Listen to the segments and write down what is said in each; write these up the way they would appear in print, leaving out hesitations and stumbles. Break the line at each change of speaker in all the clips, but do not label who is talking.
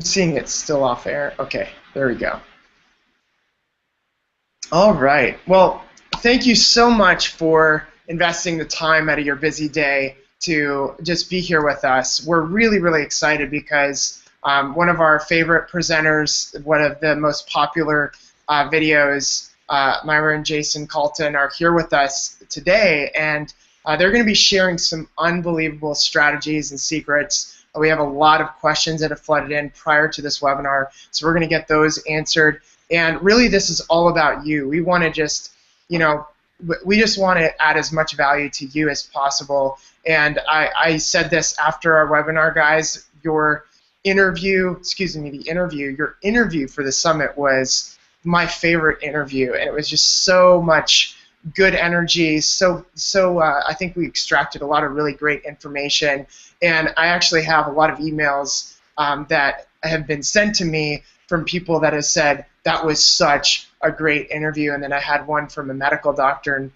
Seeing it still off air. Okay, there we go. All right. Well, thank you so much for investing the time out of your busy day to just be here with us. We're really, really excited because one of our favorite presenters, one of the most popular videos, Myra and Jayson Calton, are here with us today, and they're going to be sharing some unbelievable strategies and secrets. We have a lot of questions that have flooded in prior to this webinar, so we're going to get those answered. And really, this is all about you. We want to just, we just want to add as much value to you as possible. And I said this after our webinar, guys. Your interview for the summit was my favorite interview, and it was just so much good energy. I think we extracted a lot of really great information, and I actually have a lot of emails that have been sent to me from people that have said that was such a great interview. And then I had one from a medical doctor in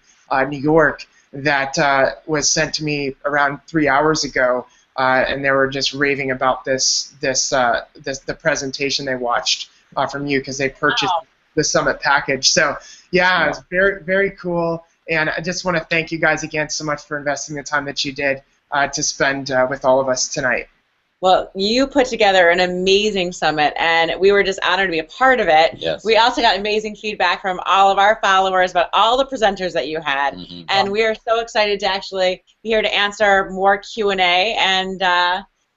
New York that was sent to me around 3 hours ago, and they were just raving about the presentation they watched from you because they purchased the summit package. So yeah, it was very, very cool. And I just want to thank you guys again so much for investing the time that you did to spend with all of us tonight.
Well, you put together an amazing summit, and we were just honored to be a part of it.
Yes.
We also got amazing feedback from all of our followers about all the presenters that you had, and we are so excited to actually be here to answer more Q&A and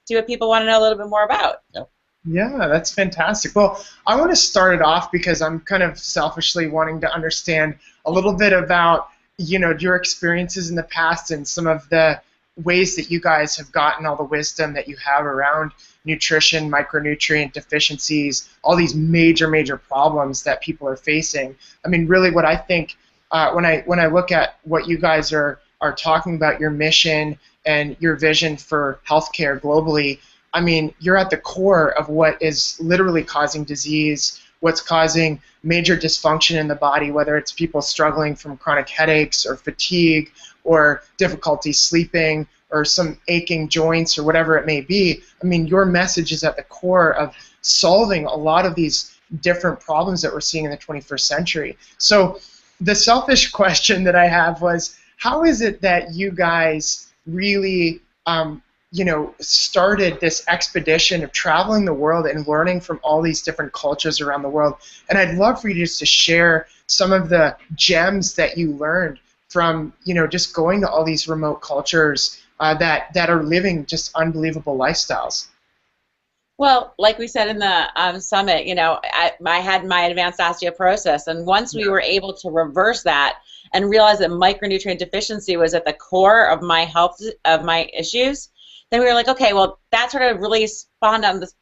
see what people want to know a little bit more about.
Yep.
Yeah, that's fantastic. Well, I want to start it off because I'm kind of selfishly wanting to understand a little bit about, your experiences in the past and some of the ways that you guys have gotten all the wisdom that you have around nutrition, micronutrient deficiencies, all these major problems that people are facing. I mean, really what I think when I look at what you guys are talking about, your mission and your vision for healthcare globally, I mean, you're at the core of what is literally causing disease, what's causing major dysfunction in the body, whether it's people struggling from chronic headaches or fatigue or difficulty sleeping or some aching joints or whatever it may be. I mean, your message is at the core of solving a lot of these different problems that we're seeing in the 21st century. So the selfish question that I have was, how is it that you guys really started this expedition of traveling the world and learning from all these different cultures around the world? And I'd love for you just to share some of the gems that you learned from, just going to all these remote cultures that are living just unbelievable lifestyles.
Well, like we said in the summit, I had my advanced osteoporosis, and once we were able to reverse that and realize that micronutrient deficiency was at the core of my health, of my issues, then we were like, okay, well, that sort of really spawned on this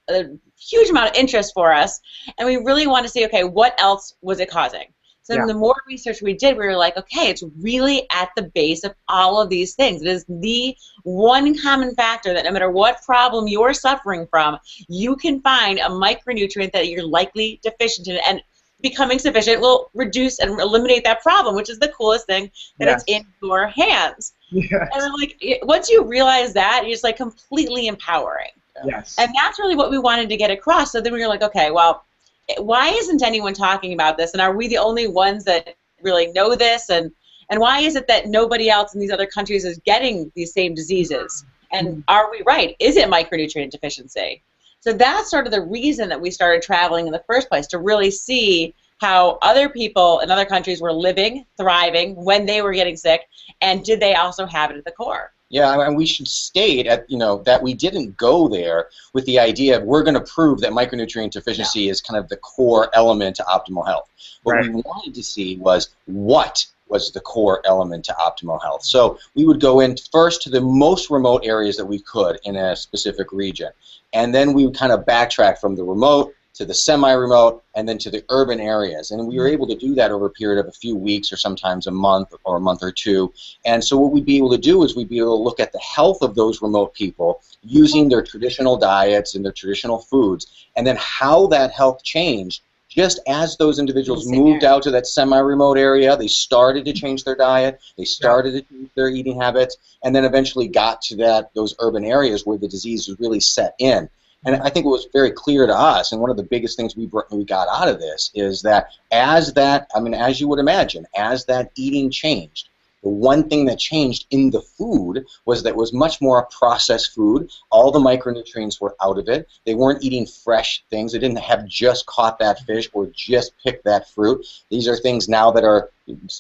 huge amount of interest for us, and we really wanted to see, okay, what else was it causing? So then the more research we did, we were like, okay, it's really at the base of all of these things. It is the one common factor that no matter what problem you're suffering from, you can find a micronutrient that you're likely deficient in, and becoming sufficient will reduce and eliminate that problem, which is the coolest thing, that it's in your hands.
Yes.
And like, once you realize that, it's like completely empowering.
Yes.
And that's really what we wanted to get across. So then we were like, okay, well, why isn't anyone talking about this? And are we the only ones that really know this? And why is it that nobody else in these other countries is getting these same diseases? And are we right? Is it micronutrient deficiency? So that's sort of the reason that we started traveling in the first place, to really see how other people in other countries were living, thriving when they were getting sick, and did they also have it at the core?
Yeah, and we should state that we didn't go there with the idea of we're going to prove that micronutrient deficiency is kind of the core element to optimal health. What we wanted to see was what was the core element to optimal health. So we would go in first to the most remote areas that we could in a specific region, and then we would kind of backtrack from the remote to the semi-remote, and then to the urban areas. And we were able to do that over a period of a few weeks or sometimes a month or two. And so what we'd be able to do is we'd be able to look at the health of those remote people using their traditional diets and their traditional foods, and then how that health changed just as those individuals moved out to that semi-remote area. They started to change their diet, they started to change their eating habits, and then eventually got to those urban areas where the disease was really set in. And I think what was very clear to us, and one of the biggest things we got out of this, is that as you would imagine, as that eating changed, the one thing that changed in the food was that it was much more processed food. All the micronutrients were out of it. They weren't eating fresh things. They didn't have just caught that fish or just picked that fruit. These are things now that are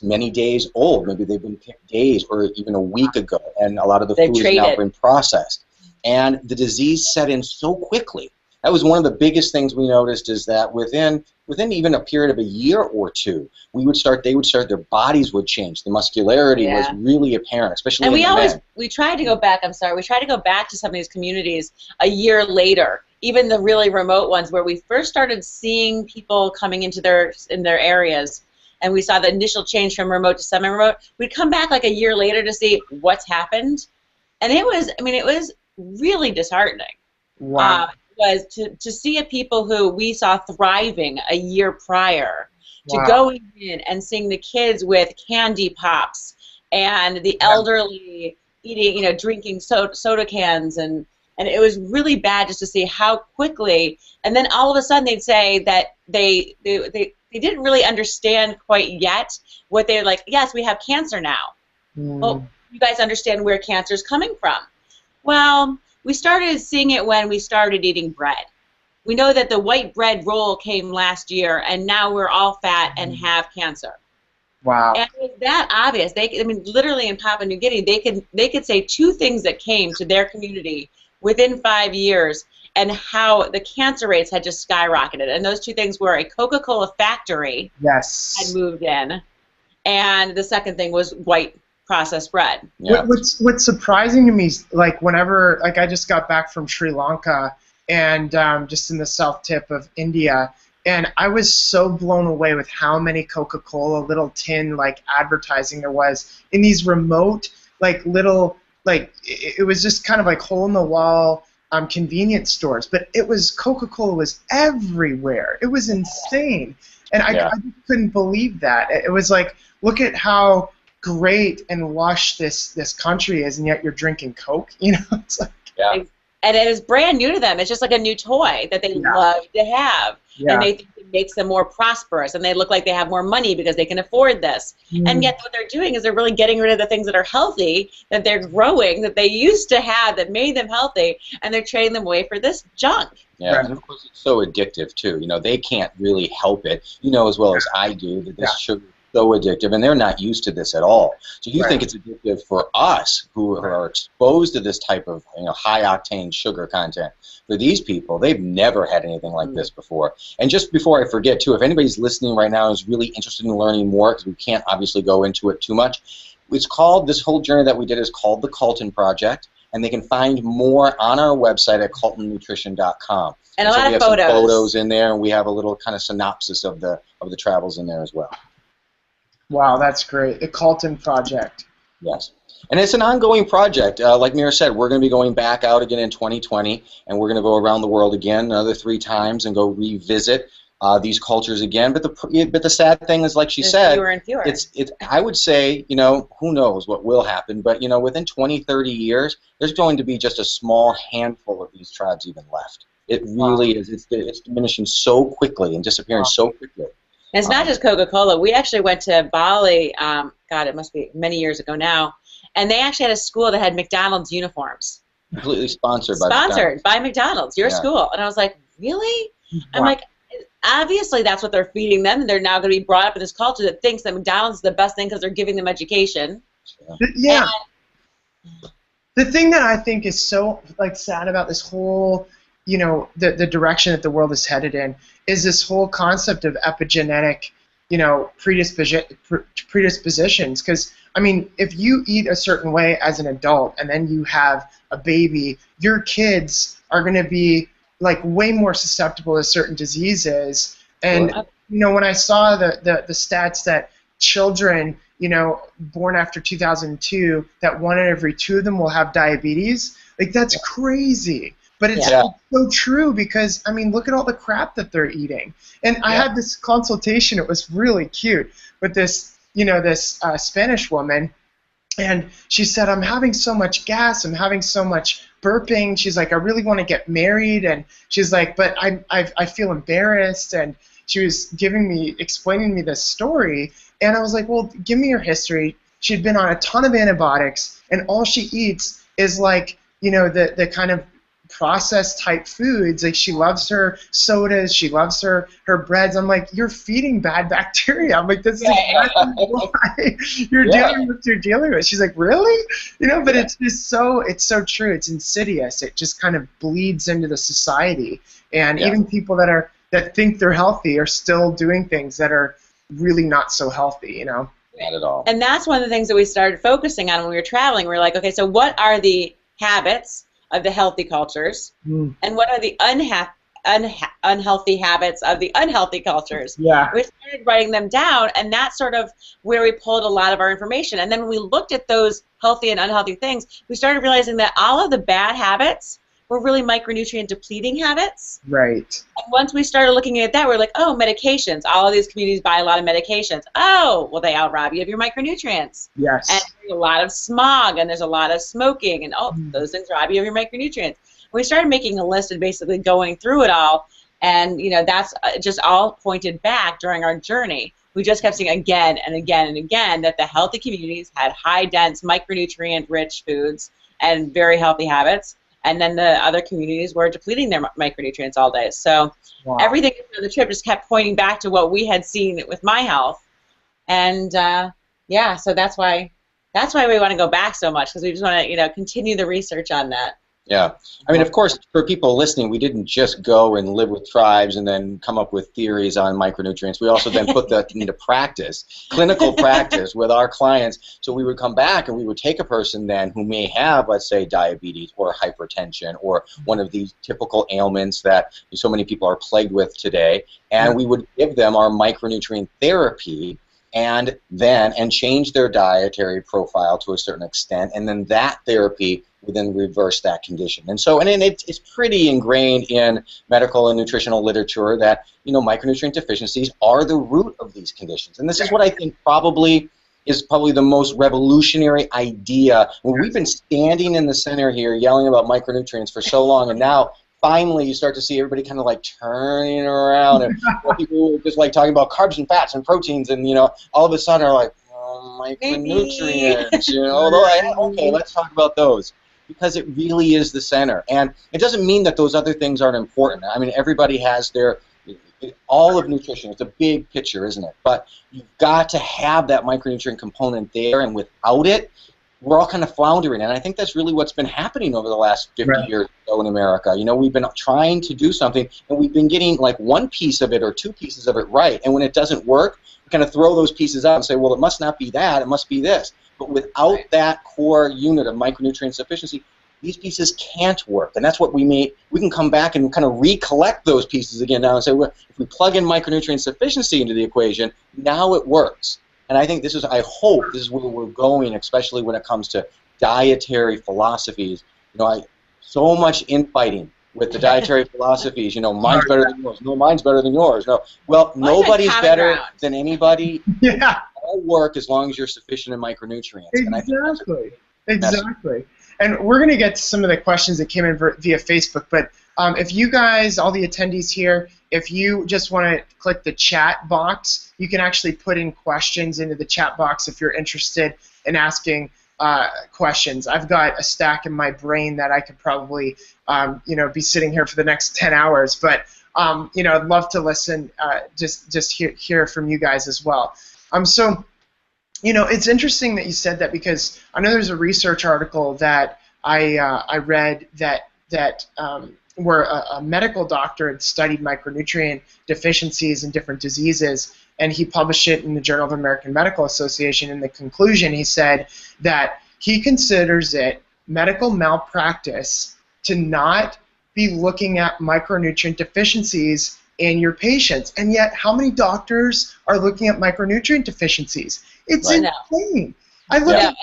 many days old. Maybe they've been picked days or even a week ago, and a lot of the food has now been processed. And the disease set in so quickly. That was one of the biggest things we noticed, is that within even a period of a year or two, they would start, their bodies would change. The muscularity was really apparent, especially in the men.
We tried to go back, we tried to go back to some of these communities a year later, even the really remote ones where we first started seeing people coming into their areas, and we saw the initial change from remote to semi-remote. We'd come back like a year later to see what's happened, and it was really disheartening.
Wow.
Was to see a people who we saw thriving a year prior, to going in and seeing the kids with candy pops and the elderly eating, drinking soda cans, and it was really bad just to see how quickly, and then all of a sudden they'd say that they didn't really understand quite yet what they're like. Yes, we have cancer now. Well, you guys understand where cancer is coming from. Well, we started seeing it when we started eating bread. We know that the white bread roll came last year, and now we're all fat and have cancer.
Wow.
And it was that obvious. Literally in Papua New Guinea, they could say two things that came to their community within 5 years, and how the cancer rates had just skyrocketed. And those two things were a Coca-Cola factory had moved in, and the second thing was white processed bread.
Yeah. What's surprising to me is, whenever I just got back from Sri Lanka, and just in the south tip of India, and I was so blown away with how many Coca-Cola little tin advertising there was in these remote little it was just kind of hole in the wall convenience stores, but Coca-Cola was everywhere. It was insane, and I just couldn't believe that. It was look at how great and lush this country is, and yet you're drinking Coke. It's
and it is brand new to them. It's just like a new toy that they love to have, and they think it makes them more prosperous, and they look like they have more money because they can afford this. And yet what they're doing is they're really getting rid of the things that are healthy, that they're growing, that they used to have, that made them healthy, and they're trading them away for this junk.
Yeah, and of course it's so addictive too. They can't really help it. As well as I do that this sugar so addictive, and they're not used to this at all. So you think it's addictive for us who are exposed to this type of high octane sugar content. For these people, they've never had anything like this before. And just before I forget too, if anybody's listening right now and is really interested in learning more, because we can't obviously go into it too much, this whole journey that we did is called the Calton Project, and they can find more on our website at caltonnutrition.com.
And
so
a lot
we have
of photos.
some photos in there, and we have a little kind of synopsis of the travels in there as well.
Wow, that's great. The Calton Project.
Yes. And it's an ongoing project. Like Mira said, we're going to be going back out again in 2020, and we're going to go around the world again another 3 times and go revisit these cultures again. But the sad thing is, like she said,
fewer and fewer.
I would say, who knows what will happen, but within 20, 30 years, there's going to be just a small handful of these tribes even left. It really is. It's diminishing so quickly and disappearing so quickly.
And it's not just Coca-Cola. We actually went to Bali, God, it must be many years ago now, and they actually had a school that had McDonald's uniforms.
Completely sponsored
by McDonald's, your school. And I was like, really? Wow. I'm like, obviously that's what they're feeding them, and they're now going to be brought up in this culture that thinks that McDonald's is the best thing because they're giving them education.
Yeah. The thing that I think is so sad about this whole the direction that the world is headed in is this whole concept of epigenetic, predispositions. Because, if you eat a certain way as an adult and then you have a baby, your kids are going to be, way more susceptible to certain diseases. And, when I saw the stats that children, born after 2002, that 1 in every 2 of them will have diabetes, that's crazy. But it's so true because, look at all the crap that they're eating. And I had this consultation, it was really cute, with this, this Spanish woman, And she said, I'm having so much gas, I'm having so much burping. She's like, I really want to get married. And she's like, but I feel embarrassed. And she was explaining to me this story. And I was like, well, give me your history. She'd been on a ton of antibiotics, and all she eats is like, the kind of processed type foods. Like, she loves her sodas, she loves her breads. I'm like, you're feeding bad bacteria. I'm like, this is exactly why you're dealing with what you're dealing with. She's like, really? But it's just it's so true. It's insidious. It just kind of bleeds into the society, and even people that think they're healthy are still doing things that are really not so healthy.
Not at all.
And that's one of the things that we started focusing on when we were traveling. We were like, okay, so what are the habits of the healthy cultures, and what are the unhealthy habits of the unhealthy cultures?
Yeah.
We started writing them down, and that's sort of where we pulled a lot of our information. And then when we looked at those healthy and unhealthy things, we started realizing that all of the bad habits were really micronutrient depleting habits.
Right.
And once we started looking at that, we're like, oh, medications. All of these communities buy a lot of medications. Oh, well, they all rob you of your micronutrients.
Yes.
And there's a lot of smog, and there's a lot of smoking, and those things rob you of your micronutrients. We started making a list and basically going through it all, and that's just all pointed back during our journey. We just kept seeing again and again and again that the healthy communities had high dense micronutrient-rich foods and very healthy habits. And then the other communities were depleting their micronutrients all day. So everything on the trip just kept pointing back to what we had seen with my health. And so that's why we want to go back so much, because we just want to continue the research on that.
Yeah. I mean, of course, for people listening, we didn't just go and live with tribes and then come up with theories on micronutrients. We also then put that into practice, clinical practice with our clients. So we would come back and we would take a person then who may have, let's say, diabetes or hypertension or one of these typical ailments that so many people are plagued with today, and we would give them our micronutrient therapy and change their dietary profile to a certain extent, and then that therapy would then reverse that condition. And so, it's pretty ingrained in medical and nutritional literature that micronutrient deficiencies are the root of these conditions. And this is what I think is probably the most revolutionary idea. When we've been standing in the center here yelling about micronutrients for so long, and now finally you start to see everybody kind of like turning around, and people were just like talking about carbs and fats and proteins, and all of a sudden are like, oh, micronutrients, okay, let's talk about those, because it really is the center. And it doesn't mean that those other things aren't important. I mean, everybody has all of nutrition. It's a big picture, isn't it? But you've got to have that micronutrient component there, and without it, we're all kind of floundering. And I think that's really what's been happening over the last 50 years or so in America. We've been trying to do something, and we've been getting like one piece of it or two pieces of it right. And when it doesn't work, we kind of throw those pieces out and say, well, it must not be that, it must be this. But without that core unit of micronutrient sufficiency, these pieces can't work. And that's what we can come back and kind of recollect those pieces again now and say, well, if we plug in micronutrient sufficiency into the equation, now it works. And I think I hope this is where we're going, especially when it comes to dietary philosophies. So much infighting with the dietary philosophies. Mine's better than yours. No, mine's better than yours. No, well, nobody's better than anybody.
Yeah.
All work as long as you're sufficient in micronutrients.
Exactly. Exactly. And we're going to get to some of the questions that came in via Facebook, but if you guys, all the attendees here, if you just want to click the chat box, you can actually put in questions into the chat box if you're interested in asking questions. I've got a stack in my brain that I could probably, be sitting here for the next 10 hours, but I'd love to listen, just hear from you guys as well. So, it's interesting that you said that, because I know there's a research article that I read that where a medical doctor had studied micronutrient deficiencies in different diseases, and he published it in the Journal of the American Medical Association. In the conclusion, he said that he considers it medical malpractice to not be looking at micronutrient deficiencies in your patients. And yet, how many doctors are looking at micronutrient deficiencies? It's insane. I look at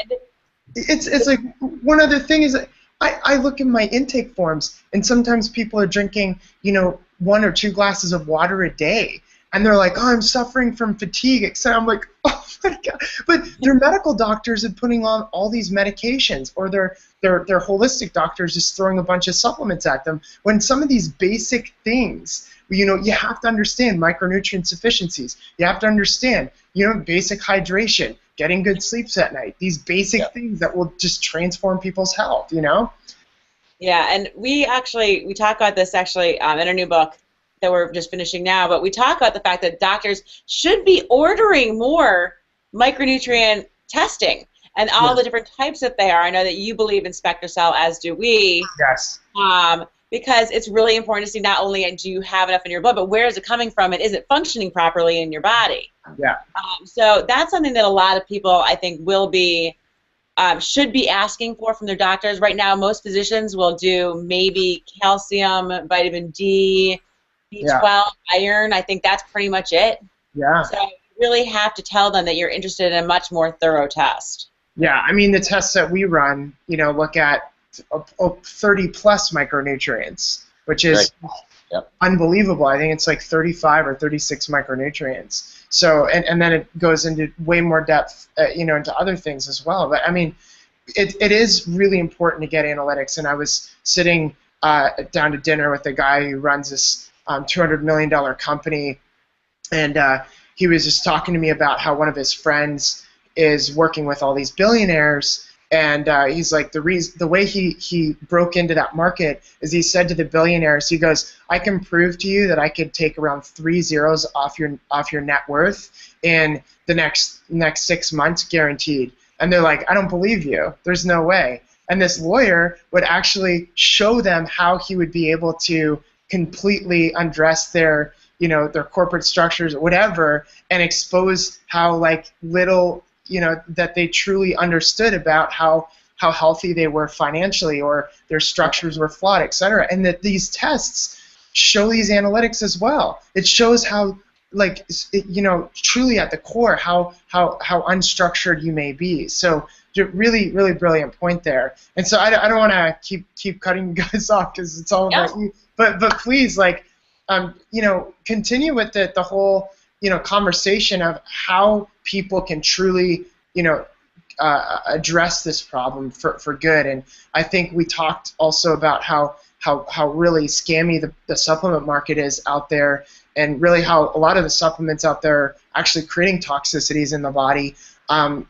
it's like, one other thing is that I look at my intake forms, and sometimes people are drinking, 1 or 2 glasses of water a day. and they're like, oh, I'm suffering from fatigue, etc. I'm like, oh my God. But their medical doctors are putting on all these medications, or their holistic doctors just throwing a bunch of supplements at them, when some of these basic things, you know, you have to understand micronutrient sufficiencies. You have to understand, you know, basic hydration, getting good sleeps at night, these basic things that will just transform people's health, you know?
Yeah, and we talk about this actually in our new book that we're just finishing now, but we talk about the fact that doctors should be ordering more micronutrient testing and all the different types that they are. I know that you believe in SpectraCell, as do we.
Yes.
Because it's really important to see not only do you have enough in your blood, but where is it coming from, and is it functioning properly in your body?
Yeah.
So that's something that a lot of people, I think, will be should be asking for from their doctors. Right now, most physicians will do maybe calcium, vitamin D, B12, iron. I think that's pretty much it.
Yeah.
So you really have to tell them that you're interested in a much more thorough test.
Yeah, I mean, the tests that we run, you know, look at 30 plus micronutrients, which is unbelievable. I think it's like 35 or 36 micronutrients. So, and then it goes into way more depth, you know, into other things as well. But I mean, it is really important to get analytics. And I was sitting down to dinner with a guy who runs this $200 million company, and he was just talking to me about how one of his friends is working with all these billionaires. And he's like, the way he broke into that market is he said to the billionaires, he goes, I can prove to you that I could take around 3 zeros off your net worth in the next 6 months, guaranteed. And they're like, I don't believe you. There's no way. And this lawyer would actually show them how he would be able to completely undress their, you know, their corporate structures or whatever, and expose how like little, you know, that they truly understood about how healthy they were financially, or their structures were flawed, etc. And that these tests show these analytics as well. It shows how, like, you know, truly at the core, how unstructured you may be. So really, really brilliant point there. And so I don't want to keep cutting you guys off because it's all about you. But please, like, you know, continue with the whole, you know, conversation of how people can truly, you know, address this problem for good. And I think we talked also about how really scammy the supplement market is out there, and really how a lot of the supplements out there are actually creating toxicities in the body.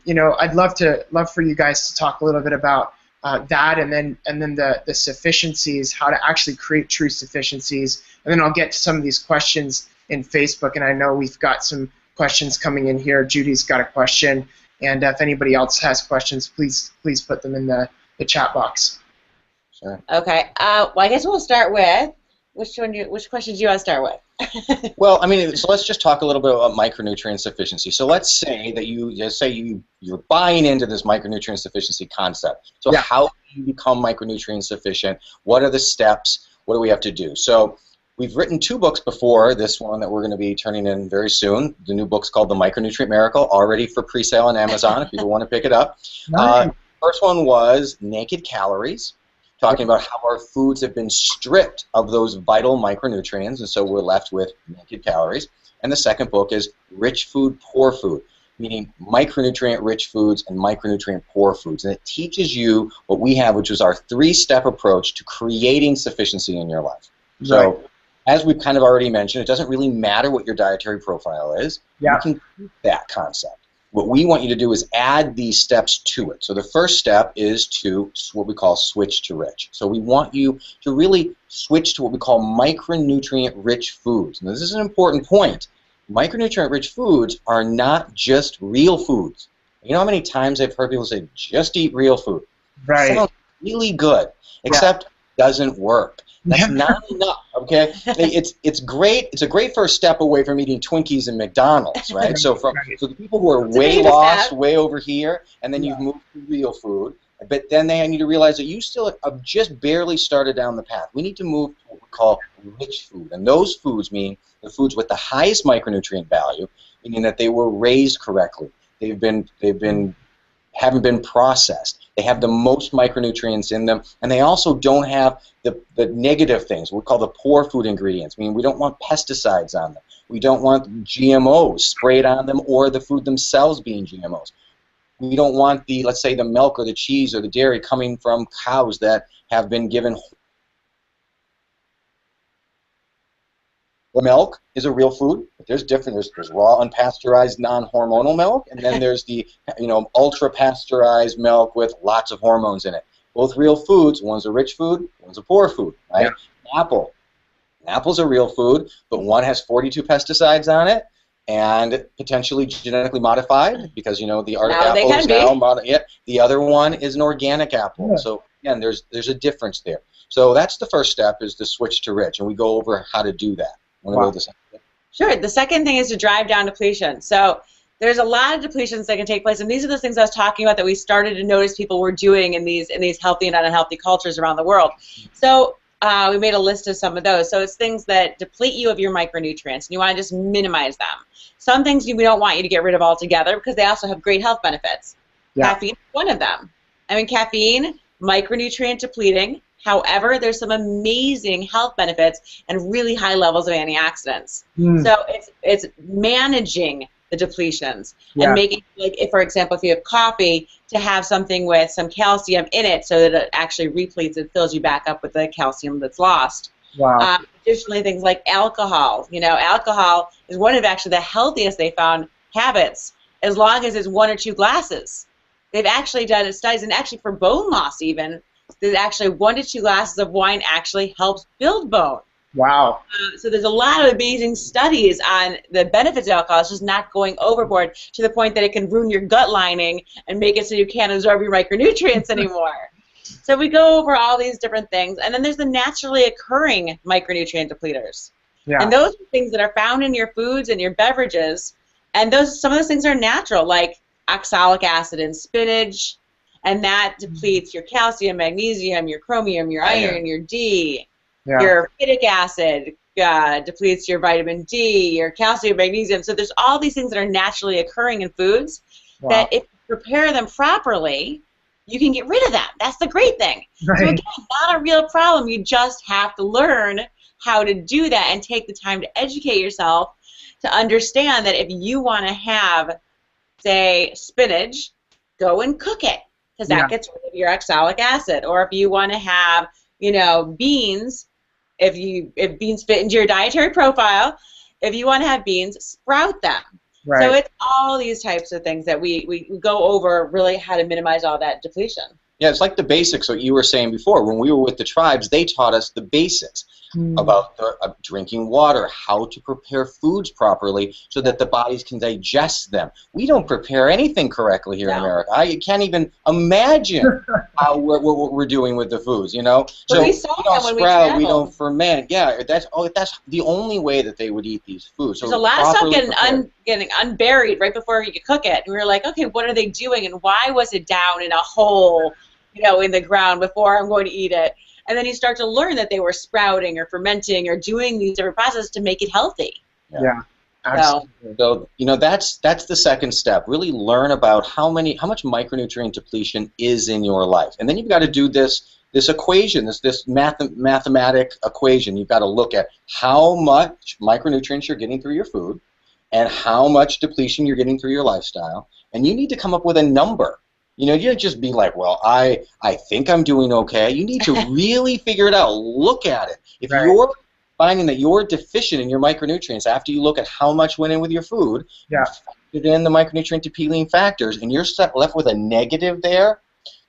You know, I'd love for you guys to talk a little bit about that, and then the sufficiencies, how to actually create true sufficiencies, and then I'll get to some of these questions in Facebook, and I know we've got some questions coming in here. Judy's got a question, and if anybody else has questions, please put them in the chat box.
Sure.
Okay. Well, I guess we'll start with which questions do you want to start with?
Well, I mean, so let's just talk a little bit about micronutrient sufficiency. So let's say that you're buying into this micronutrient sufficiency concept. So how do you become micronutrient sufficient? What are the steps? What do we have to do? So we've written 2 books before this one that we're going to be turning in very soon. The new book's called The Micronutrient Miracle, already for pre-sale on Amazon if people want to pick it up.
Nice.
First one was Naked Calories, talking about how our foods have been stripped of those vital micronutrients, and so we're left with naked calories. And the second book is Rich Food, Poor Food, meaning micronutrient-rich foods and micronutrient-poor foods. And it teaches you what we have, which is our 3-step approach to creating sufficiency in your life.
Right.
So, as we've kind of already mentioned, it doesn't really matter what your dietary profile is. You can keep that concept. What we want you to do is add these steps to it. So the first step is to what we call switch to rich. So we want you to really switch to what we call micronutrient-rich foods. And this is an important point. Micronutrient-rich foods are not just real foods. You know how many times I've heard people say, just eat real food?
Right.
It sounds really good, except it doesn't work. That's not enough, okay? It's great. It's a great first step away from eating Twinkies and McDonald's, right? So the people who are way lost, way over here, and then you've moved to real food, but then they need to realize that you still have just barely started down the path. We need to move to what we call rich food, and those foods mean the foods with the highest micronutrient value, meaning that they were raised correctly. They've been haven't been processed. They have the most micronutrients in them, and they also don't have the negative things, we call the poor food ingredients. I mean, we don't want pesticides on them. We don't want GMOs sprayed on them or the food themselves being GMOs. We don't want the, let's say, the milk or the cheese or the dairy coming from cows that have been given. Milk is a real food, but there's different. There's raw, unpasteurized, non-hormonal milk, and then there's the ultra-pasteurized milk with lots of hormones in it. Both real foods. One's a rich food, one's a poor food, right? Yeah. Apple's a real food, but one has 42 pesticides on it and potentially genetically modified because the Arctic apple is now the other one is an organic apple. Yeah. So again, there's a difference there. So that's the first step, is to switch to rich, and we go over how to do that. Wow.
Sure. The second thing is to drive down depletion. So there's a lot of depletions that can take place, and these are the things I was talking about that we started to notice people were doing in these healthy and unhealthy cultures around the world. So we made a list of some of those. So it's things that deplete you of your micronutrients, and you want to just minimize them. Some things we don't want you to get rid of altogether because they also have great health benefits. Yeah. Caffeine is one of them. I mean, caffeine, micronutrient depleting. However, there's some amazing health benefits and really high levels of antioxidants. So it's managing the depletions and making, like, for example, if you have coffee, to have something with some calcium in it so that it actually repletes and fills you back up with the calcium that's lost.
Wow.
Additionally, things like alcohol. Alcohol is one of actually the healthiest they found habits, as long as it's 1 or 2 glasses. They've actually done studies, and actually for bone loss even, that actually 1 to 2 glasses of wine actually helps build bone.
Wow.
So there's a lot of amazing studies on the benefits of alcohol. It's just not going overboard to the point that it can ruin your gut lining and make it so you can't absorb your micronutrients anymore. So we go over all these different things. And then there's the naturally occurring micronutrient depleters. Yeah. And those are things that are found in your foods and your beverages. And some of those things are natural, like oxalic acid in spinach, and that depletes your calcium, magnesium, your chromium, your iron, your D. Yeah. Your phytic acid depletes your vitamin D, your calcium, magnesium. So there's all these things that are naturally occurring in foods that if you prepare them properly, you can get rid of them. That's the great thing. Right. So again, not a real problem. You just have to learn how to do that and take the time to educate yourself to understand that if you want to have, say, spinach, go and cook it, because that gets rid of your oxalic acid. Or if you want to have, beans, if beans fit into your dietary profile, if you want to have beans, sprout them. Right. So it's all these types of things that we go over, really how to minimize all that depletion.
Yeah, it's like the basics, what you were saying before. When we were with the tribes, they taught us the basics about drinking water, how to prepare foods properly so that the bodies can digest them. We don't prepare anything correctly here in America. I can't even imagine what we're doing with the foods, So we don't sprout, we don't ferment. Yeah, that's the only way that they would eat these foods. So
there's a lot of stuff getting unburied right before you cook it. And we were like, okay, what are they doing, and why was it down in a hole, in the ground before I'm going to eat it? And then you start to learn that they were sprouting or fermenting or doing these different processes to make it healthy.
Yeah, absolutely.
So that's the second step. Really learn about how much micronutrient depletion is in your life, and then you've got to do this equation, this mathematic equation. You've got to look at how much micronutrients you're getting through your food, and how much depletion you're getting through your lifestyle, and you need to come up with a number. You don't just be like, well, I think I'm doing okay. You need to really figure it out. Look at it. If you're finding that you're deficient in your micronutrients after you look at how much went in with your food, you factored in the micronutrient depleting factors, and you're left with a negative there,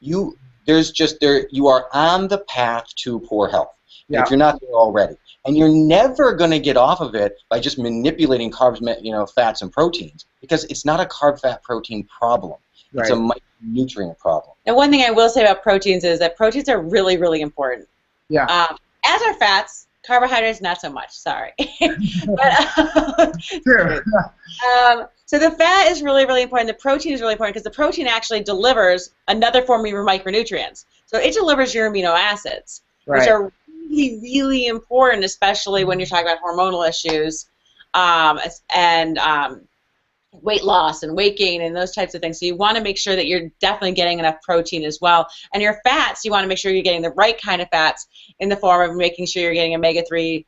you are on the path to poor health. Yeah. If you're not there already. And you're never going to get off of it by just manipulating carbs, fats, and proteins, because it's not a carb, fat, protein problem. It's a micronutrient problem.
And one thing I will say about proteins is that proteins are really, really important.
Yeah.
As are fats. Carbohydrates, not so much. Sorry. But,
Sure.
So the fat is really, really important. The protein is really important because the protein actually delivers another form of your micronutrients. So it delivers your amino acids, which are really, really important, especially when you're talking about hormonal issues and weight loss and weight gain and those types of things. So you want to make sure that you're definitely getting enough protein as well. And your fats, you want to make sure you're getting the right kind of fats in the form of making sure you're getting omega-3,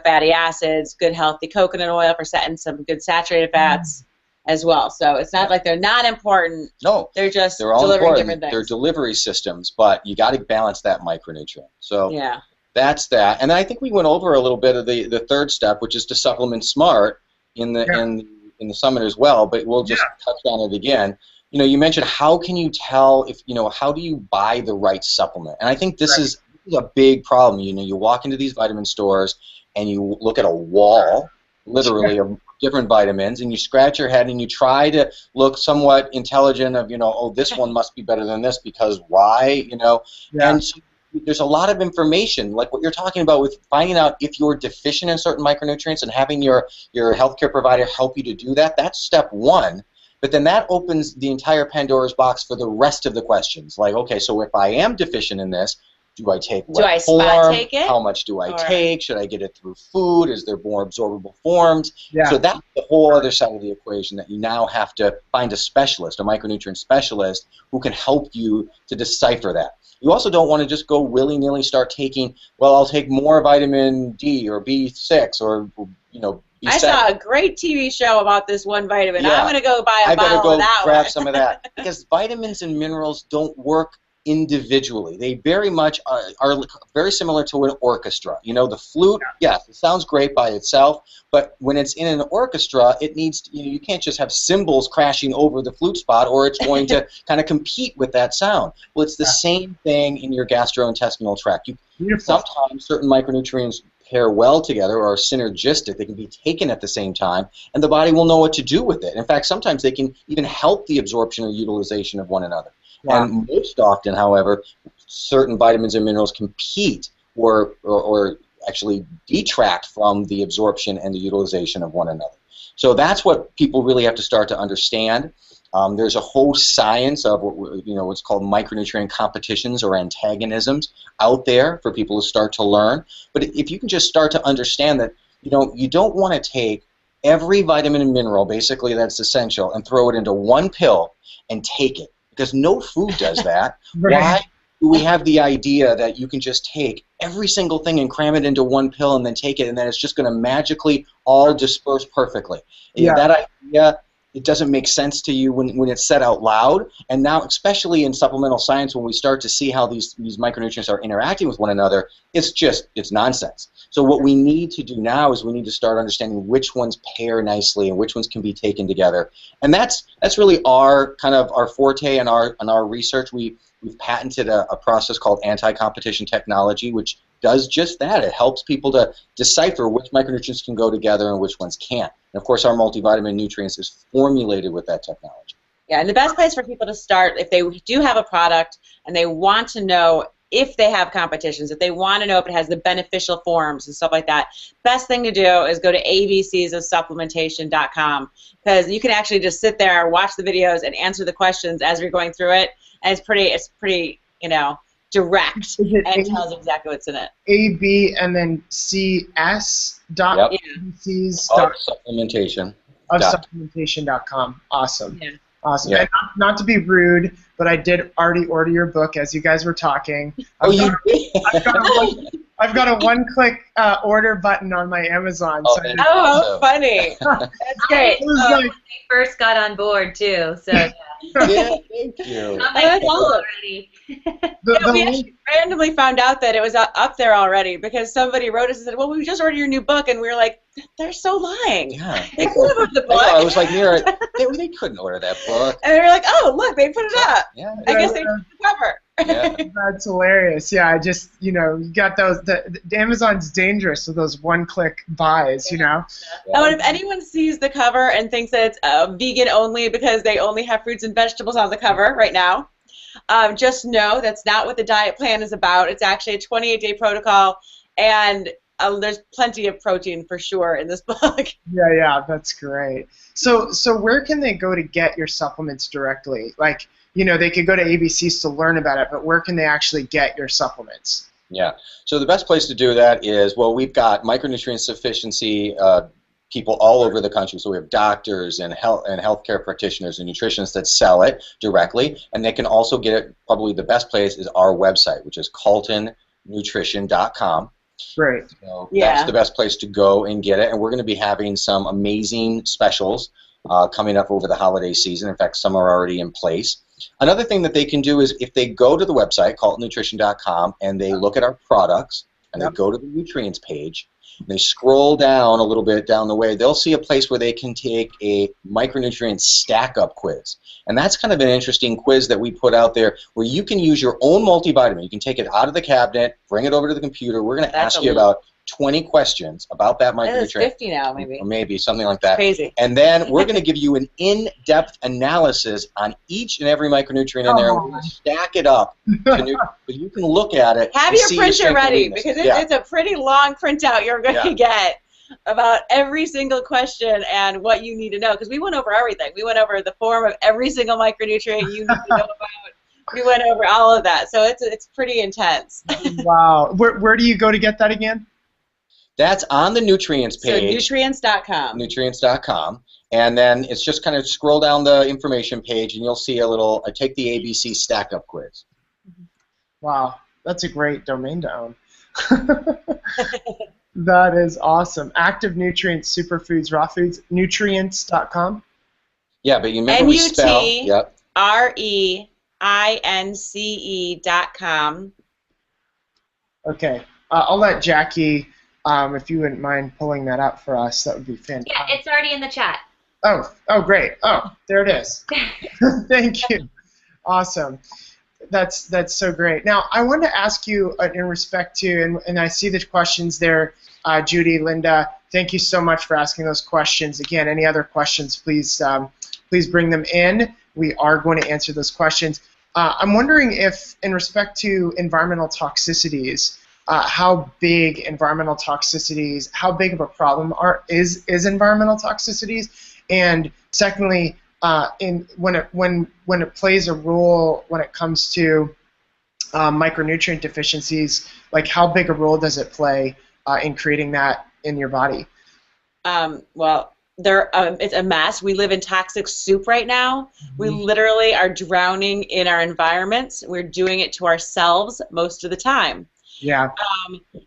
fatty acids, good healthy coconut oil for setting some good saturated fats as well. So it's not like they're not important.
No,
they're just
they're all
delivering
important.
different things.
They're delivery systems, but you got to balance that micronutrient. So that's that. And I think we went over a little bit of the third step, which is to supplement smart in the in the summit as well. But we'll just touch on it again. You mentioned how can you tell if how do you buy the right supplement? And I think this is a big problem. You walk into these vitamin stores and you look at a wall, literally, of different vitamins, and you scratch your head and you try to look somewhat intelligent of, oh, this one must be better than this because why, and so there's a lot of information, like what you're talking about with finding out if you're deficient in certain micronutrients and having your healthcare provider help you to do that. That's step one. But then that opens the entire Pandora's box for the rest of the questions. Like, okay, so if I am deficient in this, do I take what form?
Take it?
How much do I take? Should I get it through food? Is there more absorbable forms? So that's the whole other side of the equation that you now have to find a specialist, a micronutrient specialist, who can help you to decipher that. You also don't want to just go willy-nilly start taking, well, I'll take more vitamin D or B6 or, B7.
I saw a great TV show about this one vitamin. I'm going to go buy a bottle of that one.
I better go grab some of that. Because vitamins and minerals don't work individually. They very much are very similar to an orchestra. The flute, yes, it sounds great by itself, but when it's in an orchestra, it needs to, you can't just have cymbals crashing over the flute spot or it's going to kind of compete with that sound. Well, it's the same thing in your gastrointestinal tract. Sometimes certain micronutrients pair well together or are synergistic. They can be taken at the same time, and the body will know what to do with it. In fact, sometimes they can even help the absorption or utilization of one another. And most often, however, certain vitamins and minerals compete or actually detract from the absorption and the utilization of one another. So that's what people really have to start to understand. There's a whole science of what's called micronutrient competitions or antagonisms out there for people to start to learn. But if you can just start to understand that you don't want to take every vitamin and mineral basically that's essential and throw it into one pill and take it. Because no food does that. Why do we have the idea that you can just take every single thing and cram it into one pill and then take it and then it's just going to magically all disperse perfectly? That idea, it doesn't make sense to you when it's said out loud. And now, especially in supplemental science, when we start to see how these micronutrients are interacting with one another, it's nonsense. So what we need to do now is we need to start understanding which ones pair nicely and which ones can be taken together. And that's really our forte and our research. We've patented a process called anti-competition technology, which does just that. It helps people to decipher which micronutrients can go together and which ones can't. And of course, our multivitamin nutrients is formulated with that technology.
Yeah, and the best place for people to start, if they do have a product and they want to know if they have competitions, if they want to know if it has the beneficial forms and stuff like that, best thing to do is go to abcsofsupplementation.com, because you can actually just sit there, watch the videos, and answer the questions as you're going through it, and it's pretty direct and tells exactly what's in it.
AB and then CS dot ABCs
of supplementation.
Of supplementation.com. Awesome.
Yeah.
Awesome. And not to be rude, but I did already order your book as you guys were talking.
You did?
I've got a one-click order button on my Amazon.
How funny. That's great.
When they first got on board, too. So,
yeah, thank you.
That's awesome. We actually randomly found out that it was up there already because somebody wrote us and said, well, we just ordered your new book, and we were like, they're so lying.
Yeah.
They could have ordered the book.
I was like, Mira, they couldn't order that book.
And they were like, oh, look, they put it up.
Yeah.
I guess they took the cover.
Yeah.
That's hilarious. Yeah, I just, you got those, the Amazon's dangerous with those one-click buys,
Oh, and if anyone sees the cover and thinks that it's vegan only because they only have fruits and vegetables on the cover right now, just know that's not what the diet plan is about. It's actually a 28-day protocol, and there's plenty of protein for sure in this book.
Yeah, that's great. So where can they go to get your supplements directly? Like, they could go to ABCs to learn about it, but where can they actually get your supplements?
Yeah. So the best place to do that is, well, we've got micronutrient sufficiency people all over the country. So we have doctors and healthcare practitioners and nutritionists that sell it directly, and they can also get it. Probably the best place is our website, which is caltonnutrition.com.
Great.
So that's the best place to go and get it. And we're going to be having some amazing specials coming up over the holiday season. In fact, some are already in place. Another thing that they can do is if they go to the website, caltonnutrition.com, and they look at our products, and they go to the nutrients page, and they scroll down a little bit down the way, they'll see a place where they can take a micronutrient stack-up quiz. And that's kind of an interesting quiz that we put out there where you can use your own multivitamin. You can take it out of the cabinet, bring it over to the computer. We're going to ask you about 20 questions about that micronutrient.
It's 50 now, maybe.
Or maybe, something like that.
Crazy.
And then we're going to give you an in-depth analysis on each and every micronutrient in there, and we're going to stack it up so you can look at it.
Have your printer ready, because it's a pretty long printout you're going to get about every single question and what you need to know, because we went over everything. We went over the form of every single micronutrient you need to know about. We went over all of that, so it's pretty intense.
Wow. Where do you go to get that again?
That's on the nutrients page.
So nutrients.com.
Nutrients.com. And then it's just kind of scroll down the information page, and you'll see a little, take the ABC stack-up quiz.
Wow. That's a great domain to own. That is awesome. Active nutrients, superfoods, raw foods, nutrients.com.
Yeah, but you remember we spell. Yep.
REINCE.com.
Okay. I'll let Jackie, if you wouldn't mind pulling that up for us, that would be fantastic.
Yeah, it's already in the chat.
Oh, great. Oh, there it is. Thank you. Awesome. That's so great. Now, I wanted to ask you in respect to, and I see the questions there, Judy, Linda, thank you so much for asking those questions. Again, any other questions, please bring them in. We are going to answer those questions. I'm wondering if, in respect to environmental toxicities, how big environmental toxicities, how big of a problem is environmental toxicities, and secondly, when it plays a role when it comes to micronutrient deficiencies, like how big a role does it play in creating that in your body?
Well, it's a mess. We live in toxic soup right now. We literally are drowning in our environments. We're doing it to ourselves most of the time.
Yeah.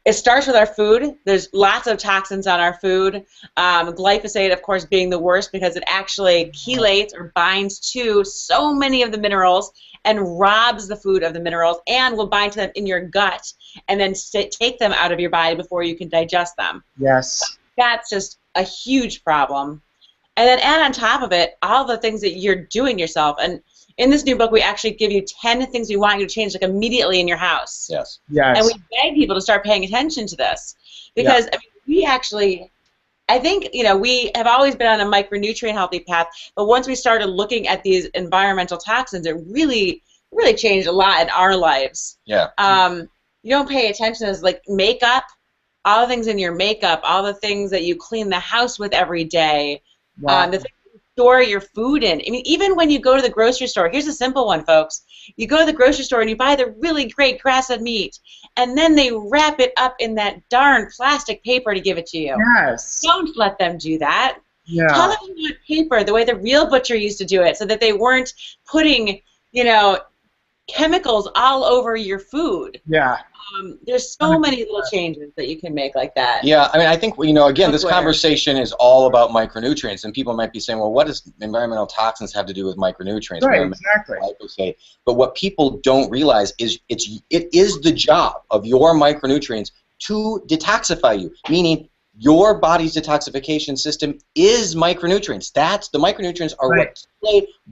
It starts with our food. There's lots of toxins on our food. Glyphosate, of course, being the worst because it actually chelates or binds to so many of the minerals and robs the food of the minerals and will bind to them in your gut and then take them out of your body before you can digest them.
Yes.
That's just a huge problem. And then add on top of it all the things that you're doing yourself. And in this new book, we actually give you 10 things we want you to change like immediately in your house.
Yes.
Yes.
And we beg people to start paying attention to this because I mean, we actually, I think, we have always been on a micronutrient healthy path, but once we started looking at these environmental toxins, it really changed a lot in our lives.
Yeah.
You don't pay attention to like makeup, all the things in your makeup, all the things that you clean the house with every day,
Wow.
the things you store your food in. I mean, even when you go to the grocery store, here's a simple one, folks. You go to the grocery store and you buy the really great grass-fed meat, and then they wrap it up in that darn plastic paper to give it to you.
Yes.
Don't let them do that.
Yeah.
Tell them you want paper the way the real butcher used to do it so that they weren't putting, chemicals all over your food.
Yeah.
There's so many little changes that you can make like that.
Yeah, I mean, I think, again, this conversation is all about micronutrients, and people might be saying, well, what does environmental toxins have to do with micronutrients?
Right, exactly.
But what people don't realize is it is the job of your micronutrients to detoxify you, meaning your body's detoxification system is micronutrients. The micronutrients are what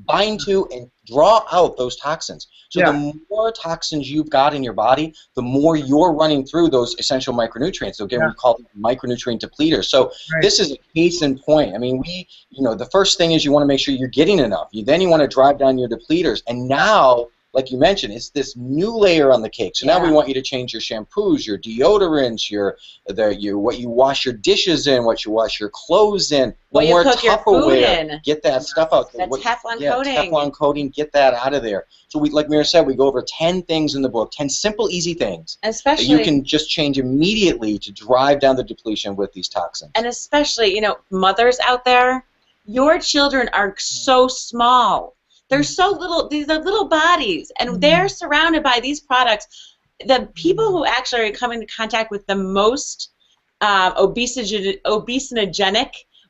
bind to and draw out those toxins. So the more toxins you've got in your body, the more you're running through those essential micronutrients. So again, we call them micronutrient depleters. So this is a case in point. I mean, the first thing is you want to make sure you're getting enough. Then you want to drive down your depleters. And now like you mentioned, it's this new layer on the cake. So now we want you to change your shampoos, your deodorants, what you wash your dishes in, what you wash your clothes in,
what you cook your food in.
Get that stuff out.
That Teflon coating.
Teflon coating, get that out of there. So we, like Mira said, we go over 10 things in the book, 10 simple, easy things
especially,
that you can just change immediately to drive down the depletion with these toxins.
And especially, mothers out there, your children are so small. They're so little. These are little bodies, and they're surrounded by these products. The people who actually are coming into contact with the most obesogenic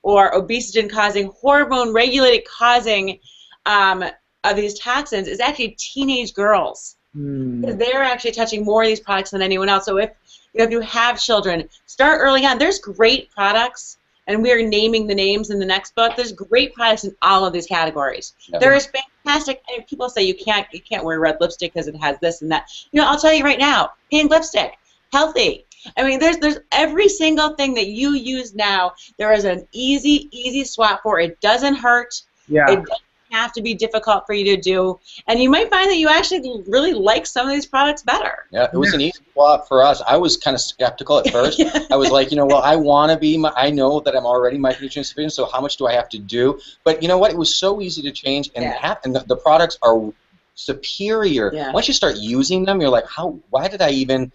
or obesogen-causing, hormone-regulated causing of these toxins is actually teenage girls. They're actually touching more of these products than anyone else. So if you have children, start early on. There's great products. And we are naming the names in the next book. There's great products in all of these categories. Yep. There is fantastic. I mean, people say you can't wear red lipstick because it has this and that. I'll tell you right now, pink lipstick, healthy. I mean, there's every single thing that you use now. There is an easy swap for. It doesn't hurt.
Yeah.
It doesn't have to be difficult for you to do, and you might find that you actually really like some of these products better.
Yeah, it was an easy swap for us. I was kind of skeptical at first. I was like, I want to be. I know that I'm already micronutrient sufficient, so how much do I have to do? But you know what? It was so easy to change, and the products are superior. Yeah. Once you start using them, you're like, why did I even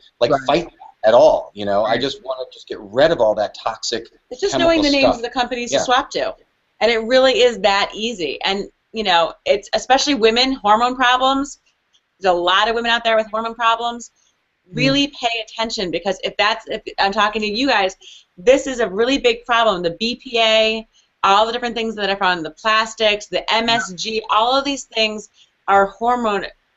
fight at all? I just want to just get rid of all that toxic.
It's just knowing the names of the companies to swap to, and it really is that easy. And it's especially women, hormone problems. There's a lot of women out there with hormone problems. Really pay attention, because if I'm talking to you guys, this is a really big problem. The BPA, all the different things that are found in the plastics, the MSG, all of these things are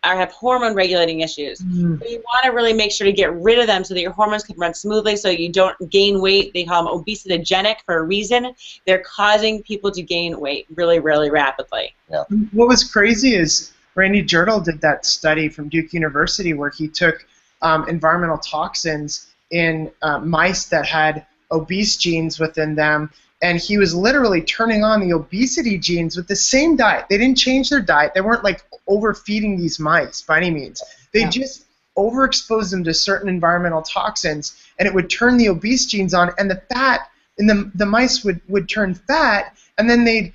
have hormone regulating issues. So you want to really make sure to get rid of them so that your hormones can run smoothly, so you don't gain weight. They call them obesogenic for a reason. They're causing people to gain weight really, really rapidly.
Yeah.
What was crazy is Randy Jirtle did that study from Duke University where he took environmental toxins in mice that had obese genes within them, and he was literally turning on the obesity genes with the same diet. They didn't change their diet. They weren't overfeeding these mice by any means. They just overexposed them to certain environmental toxins, and it would turn the obese genes on, and the fat in the mice would turn fat, and then they'd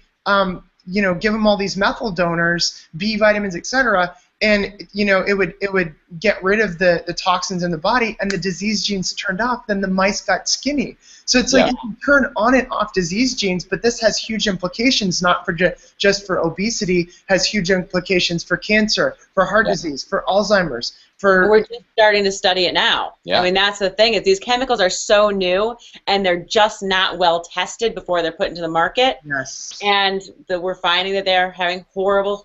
give them all these methyl donors, B vitamins, etc., and it would get rid of the toxins in the body, and the disease genes turned off. Then the mice got skinny. So it's like you can turn on and off disease genes, but this has huge implications, not for just for obesity. Has huge implications for cancer, for heart disease, for Alzheimer's.
We're just starting to study it now.
Yeah.
I mean, that's the thing, is these chemicals are so new, and they're just not well tested before they're put into the market.
Yes.
And we're finding that they're having horrible,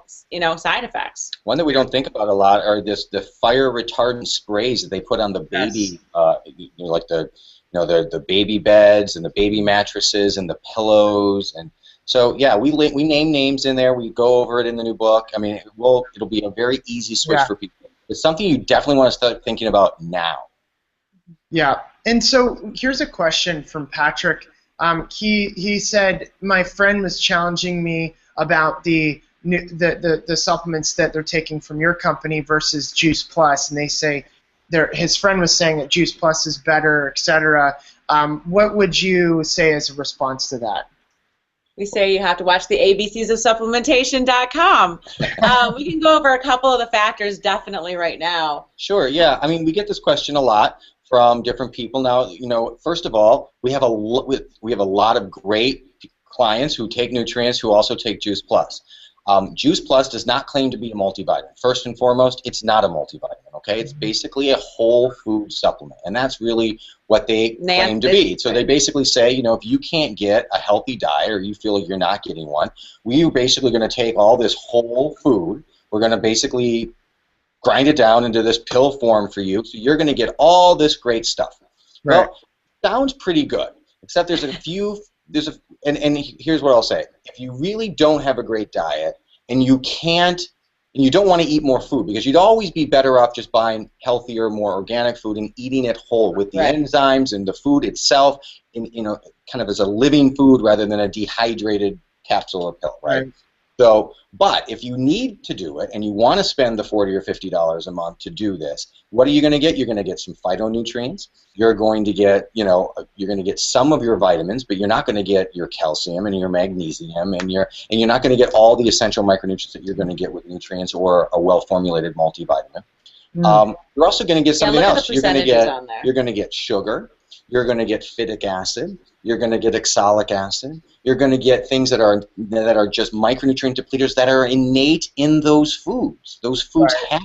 side effects.
One that we don't think about a lot are the fire retardant sprays that they put on the baby, like the baby beds and the baby mattresses and the pillows. And so we name names in there. We go over it in the new book. I mean, it'll be a very easy switch for people. It's something you definitely want to start thinking about now.
Yeah, and so here's a question from Patrick. He said, my friend was challenging me about the supplements that they're taking from your company versus Juice Plus, and they say his friend was saying that Juice Plus is better, etc. What would you say as a response to that?
We say you have to watch the ABCs of supplementation.com. We can go over a couple of the factors definitely right now.
Sure, yeah. I mean, we get this question a lot from different people. Now, first of all, we have a lot of great clients who take nutrients who also take Juice Plus. Juice Plus does not claim to be a multivitamin. First and foremost, it's not a multivitamin, okay? It's basically a whole food supplement, and that's really what they claim to be. So they basically say, if you can't get a healthy diet or you feel like you're not getting one, we're basically going to take all this whole food, we're going to basically grind it down into this pill form for you, so you're going to get all this great stuff.
Right.
Well, sounds pretty good, except there's a few... And here's what I'll say. If you really don't have a great diet and you don't want to eat more food, because you'd always be better off just buying healthier, more organic food and eating it whole with the enzymes and the food itself, kind of as a living food rather than a dehydrated capsule or pill, right? So, but if you need to do it and you want to spend the $40 or $50 a month to do this, what are you going to get? You're going to get some phytonutrients. You're going to get, you're going to get some of your vitamins, but you're not going to get your calcium and your magnesium, and you're not going to get all the essential micronutrients that you're going to get with nutrients or a well-formulated multivitamin. You're also going to get something else. You're going to get sugar. You're going to get phytic acid. You're going to get oxalic acid. You're going to get things that are just micronutrient depleters that are innate in those foods. Those foods have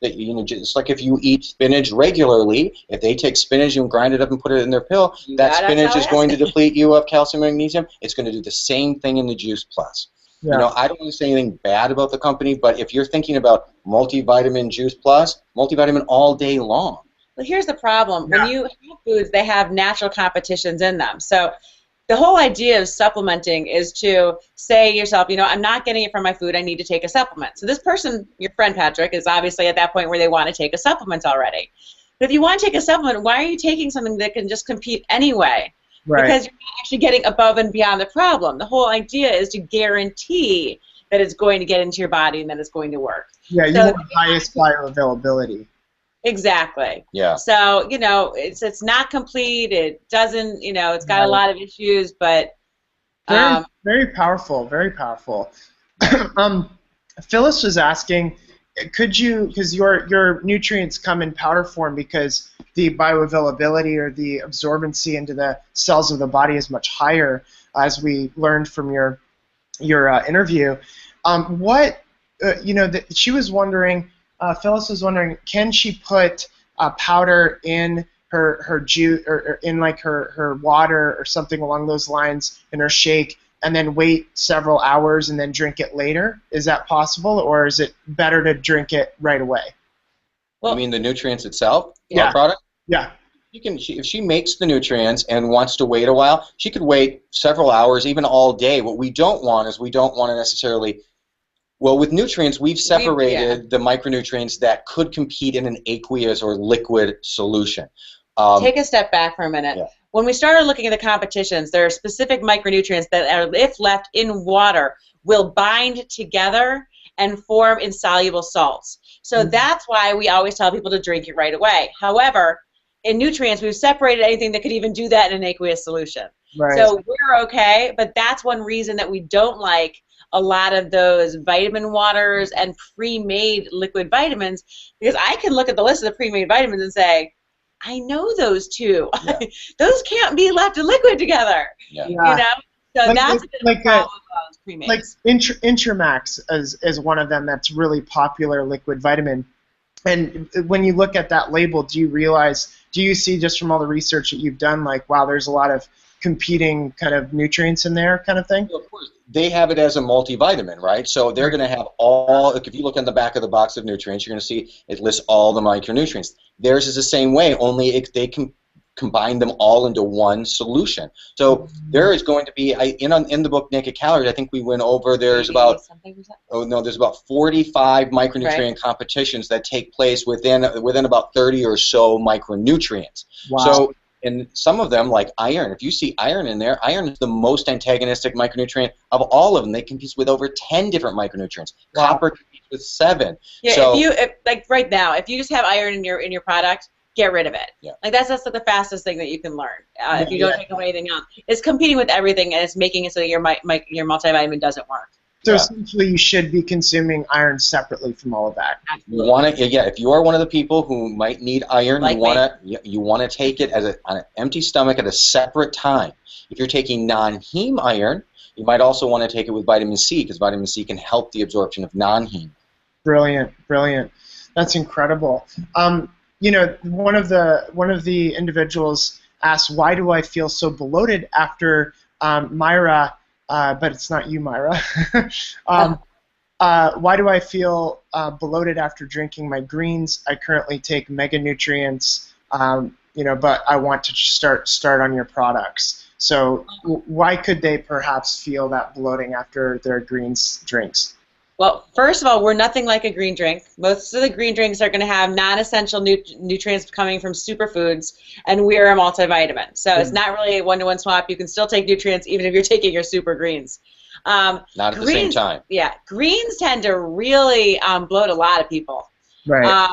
that, just like if you eat spinach regularly, if they take spinach and grind it up and put it in their pill, that spinach is going to deplete you of calcium and magnesium. It's going to do the same thing in the Juice Plus. Yeah. I don't want to say anything bad about the company, but if you're thinking about multivitamin Juice Plus, multivitamin all day long.
Well, here's the problem. When you have foods, they have natural competitions in them. So the whole idea of supplementing is to say to yourself, I'm not getting it from my food, I need to take a supplement. So this person, your friend Patrick, is obviously at that point where they want to take a supplement already. But if you want to take a supplement, why are you taking something that can just compete anyway? Right. Because you're not actually getting above and beyond the problem. The whole idea is to guarantee that it's going to get into your body and that it's going to work.
Yeah, you want the highest bioavailability.
Exactly.
Yeah.
So, it's not complete. It doesn't, it's got a lot of issues, but
very powerful, very powerful. Phyllis was asking, could you, because your nutrients come in powder form because the bioavailability or the absorbency into the cells of the body is much higher, as we learned from your interview. She was wondering. Phyllis was wondering, can she put powder in her juice or in like her water or something along those lines in her shake, and then wait several hours and then drink it later? Is that possible, or is it better to drink it right away?
Well, you mean the nutrients itself?
Yeah.
Our product?
Yeah.
If she makes the nutrients and wants to wait a while, she could wait several hours, even all day. What we don't want is to necessarily. Well, with nutrients, we've separated the micronutrients that could compete in an aqueous or liquid solution.
Take a step back for a minute. Yeah. When we started looking at the competitions, there are specific micronutrients that, are, if left in water, will bind together and form insoluble salts. So that's why we always tell people to drink it right away. However, in nutrients, we've separated anything that could even do that in an aqueous solution. Right. So we're okay, but that's one reason that we don't like a lot of those vitamin waters and pre-made liquid vitamins, because I can look at the list of the pre-made vitamins and say, I know those two. Yeah. Those can't be left in liquid together. Yeah. So that's a bit of a problem with those pre-mades.
Like Intramax is one of them that's really popular liquid vitamin. And when you look at that label, do you see just from all the research that you've done, like, wow, there's a lot of competing kind of nutrients in there kind of thing?
Well, of course. They have it as a multivitamin, right? So they're going to have all, if you look on the back of the box of nutrients, you're going to see it lists all the micronutrients. Theirs is the same way, only they can combine them all into one solution. So there is going to be, in the book Naked Calories, I think we went over, there's about 45 micronutrient competitions that take place within about 30 or so micronutrients. Wow. So, and some of them, like iron, if you see iron in there, iron is the most antagonistic micronutrient of all of them. They compete with over 10 different micronutrients. Wow. Copper competes with 7.
Yeah, so, like right now, if you just have iron in your product, get rid of it. Yeah. Like that's like the fastest thing that you can learn. If you don't take away anything else, it's competing with everything, and it's making it so that your multivitamin doesn't work.
So essentially, you should be consuming iron separately from all of that.
Absolutely. You want to, if you are one of the people who might need iron, like you want to take it on an empty stomach at a separate time. If you're taking non-heme iron, you might also want to take it with vitamin C, because vitamin C can help the absorption of non-heme.
Brilliant, brilliant. That's incredible. One of the individuals asked, "Why do I feel so bloated after Mira?" But it's not you, Mira. Why do I feel bloated after drinking my greens? I currently take mega nutrients, but I want to start on your products. So why could they perhaps feel that bloating after their greens drinks?
Well, first of all, we're nothing like a green drink. Most of the green drinks are going to have non-essential nutrients coming from superfoods, and we're a multivitamin. So it's not really a one-to-one swap. You can still take nutrients even if you're taking your super greens.
Not at the same time.
Yeah, greens tend to really bloat a lot of people.
Right.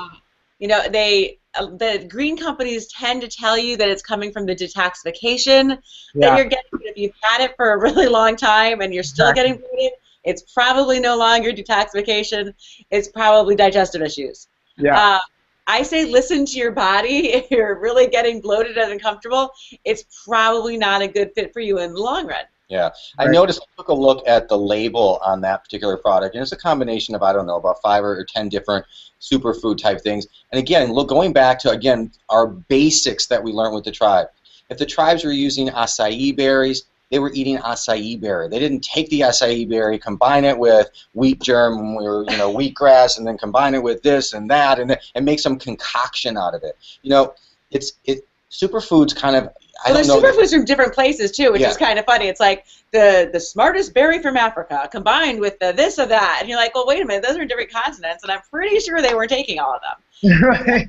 You know, the green companies tend to tell you that it's coming from the detoxification that you're getting. If you've had it for a really long time and you're still getting bloated, it's probably no longer detoxification. It's probably digestive issues.
Yeah.
I say listen to your body. If you're really getting bloated and uncomfortable, it's probably not a good fit for you in the long run.
Yeah, I noticed, I took a look at the label on that particular product, and it's a combination of, I don't know, about 5 or 10 different superfood type things. And again, look, going back to, again, our basics that we learned with the tribe. If the tribes were using acai berries, they were eating acai berry. They didn't take the acai berry, combine it with wheat germ or wheatgrass, and then combine it with this and that, and make some concoction out of it. You know, superfoods kind of.
Well, there's superfoods from different places too, which is kind of funny. It's like the smartest berry from Africa combined with the this or that, and you're like, well, wait a minute, those are different continents, and I'm pretty sure they weren't taking all of them.
Right.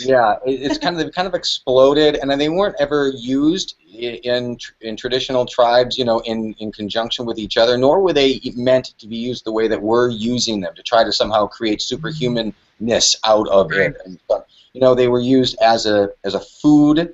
Yeah, it's kind of exploded, and then they weren't ever used in traditional tribes, in conjunction with each other, nor were they meant to be used the way that we're using them to try to somehow create superhumanness out of it. And, they were used as a food.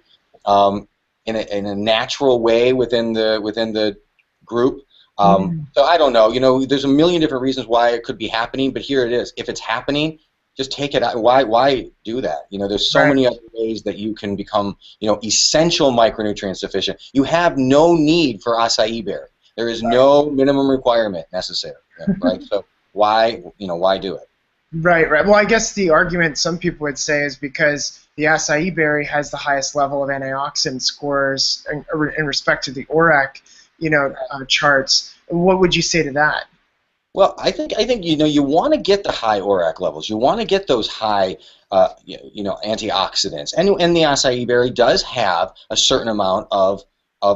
In a natural way within the group. So I don't know. There's a million different reasons why it could be happening, but here it is. If it's happening, just take it out. Why do that? There's so many other ways that you can become, essential micronutrient deficient. You have no need for acai berry. There is no minimum requirement necessary, right? So why do it? Right.
Well, I guess the argument some people would say is because the acai berry has the highest level of antioxidant scores in respect to the ORAC, charts. What would you say to that?
Well, I think you want to get the high ORAC levels. You want to get those high antioxidants, and the acai berry does have a certain amount of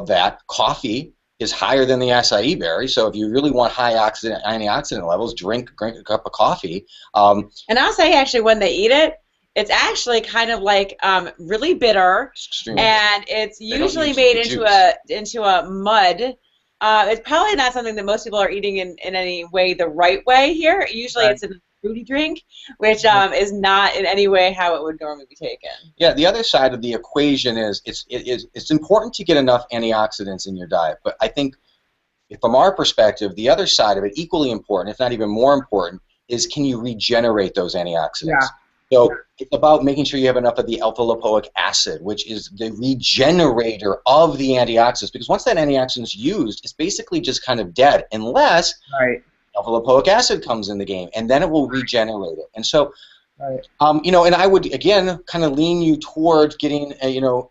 that. Coffee is higher than the acai berry, so if you really want high antioxidant levels, drink a cup of coffee.
And acai, actually, when they eat it, it's actually kind of like really bitter, and it's usually made into a mud. It's probably not something that most people are eating in any way the right way here. Usually it's in a fruity drink, which is not in any way how it would normally be taken.
Yeah, the other side of the equation is it's important to get enough antioxidants in your diet, but I think from our perspective, the other side of it, equally important, if not even more important, is can you regenerate those antioxidants?
Yeah.
So it's about making sure you have enough of the alpha-lipoic acid, which is the regenerator of the antioxidants. Because once that antioxidant is used, it's basically just kind of dead, unless alpha-lipoic acid comes in the game, and then it will regenerate it. And so, and I would again kind of lean you towards getting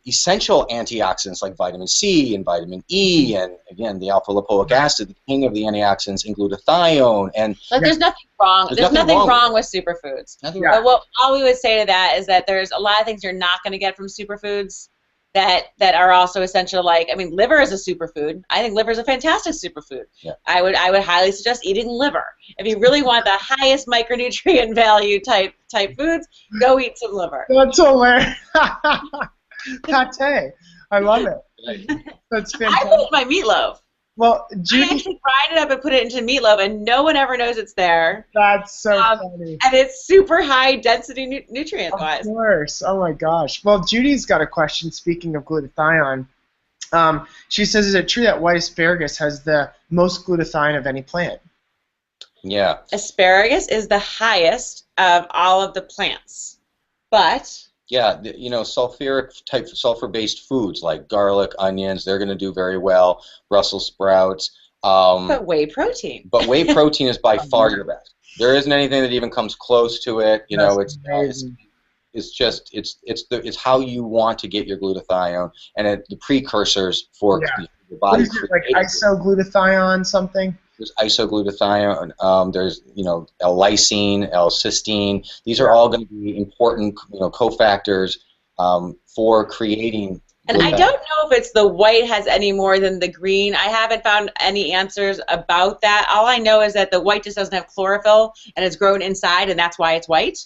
essential antioxidants like vitamin C and vitamin E, and again the alpha-lipoic acid, the king of the antioxidants, and glutathione. And
there's nothing wrong. There's nothing wrong with superfoods. But all we would say to that is that there's a lot of things you're not going to get from superfoods that are also essential. Like, I mean, liver is a superfood. I think liver is a fantastic superfood. Yeah. I would highly suggest eating liver. If you really want the highest micronutrient value type foods, go eat some liver.
That's hilarious. Pate. I love it. That's fantastic.
I put it in my meatloaf.
Well,
I actually grind it up and put it into meatloaf, and no one ever knows it's there.
That's so funny.
And it's super high density nutrient-wise.
Of course. Oh my gosh. Well, Judy's got a question. Speaking of glutathione, she says, "Is it true that white asparagus has the most glutathione of any plant?"
Yeah.
Asparagus is the highest of all of the plants, but.
Yeah, sulfur-based foods like garlic, onions, they're going to do very well. Brussels sprouts.
But whey protein.
But whey protein is by far your best. There isn't anything that even comes close to it. It's how you want to get your glutathione, and the precursors for your body.
What is it, like isoglutathione something?
There's isoglutathione, there's L-lysine, L-cysteine. These are all going to be important cofactors for creating.
And I don't know if it's the white has any more than the green. I haven't found any answers about that. All I know is that the white just doesn't have chlorophyll and it's grown inside, and that's why it's white.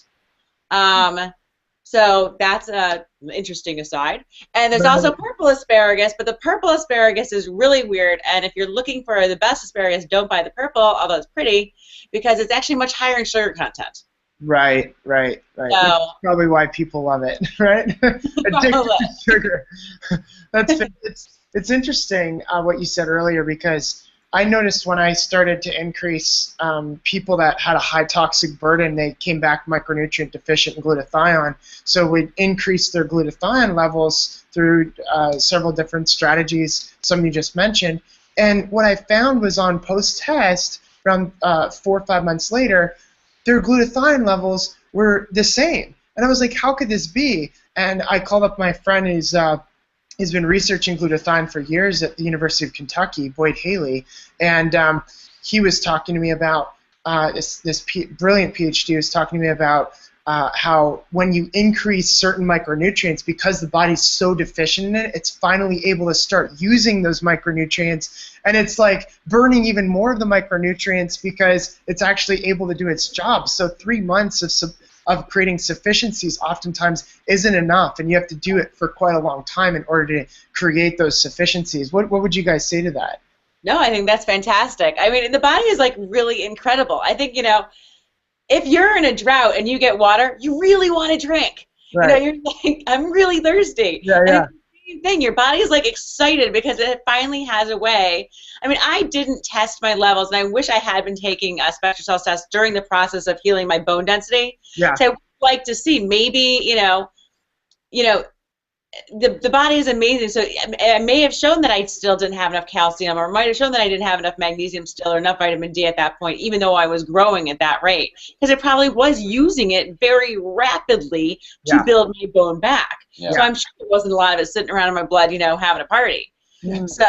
So that's an interesting aside. And there's also purple asparagus, but the purple asparagus is really weird. And if you're looking for the best asparagus, don't buy the purple, although it's pretty, because it's actually much higher in sugar content.
Right.
So,
That's probably why people love it, right? Addicted to sugar. It's interesting what you said earlier, because I noticed when I started to increase people that had a high toxic burden, they came back micronutrient deficient in glutathione. So we increased their glutathione levels through several different strategies, some you just mentioned. And what I found was on post-test, around 4 or 5 months later, their glutathione levels were the same. And I was like, how could this be? And I called up my friend who's been researching glutathione for years at the University of Kentucky, Boyd Haley, and he was talking to me about brilliant PhD was talking to me about how when you increase certain micronutrients, because the body's so deficient in it, it's finally able to start using those micronutrients, and it's like burning even more of the micronutrients because it's actually able to do its job. So 3 months of creating sufficiencies oftentimes isn't enough, and you have to do it for quite a long time in order to create those sufficiencies. What would you guys say to that?
No, I think that's fantastic. I mean, the body is like really incredible. I think, if you're in a drought and you get water, you really want to drink.
Right.
You're like, I'm really thirsty.
Yeah.
And it's the same thing. Your body's like excited because it finally has a way. I mean, I didn't test my levels, and I wish I had been taking a spectral cells test during the process of healing my bone density.
Yeah.
So I would like to see maybe, the body is amazing. So it may have shown that I still didn't have enough calcium, or might have shown that I didn't have enough magnesium still, or enough vitamin D at that point, even though I was growing at that rate, because it probably was using it very rapidly to build my bone back.
Yeah.
So I'm sure there wasn't a lot of it sitting around in my blood, having a party. So.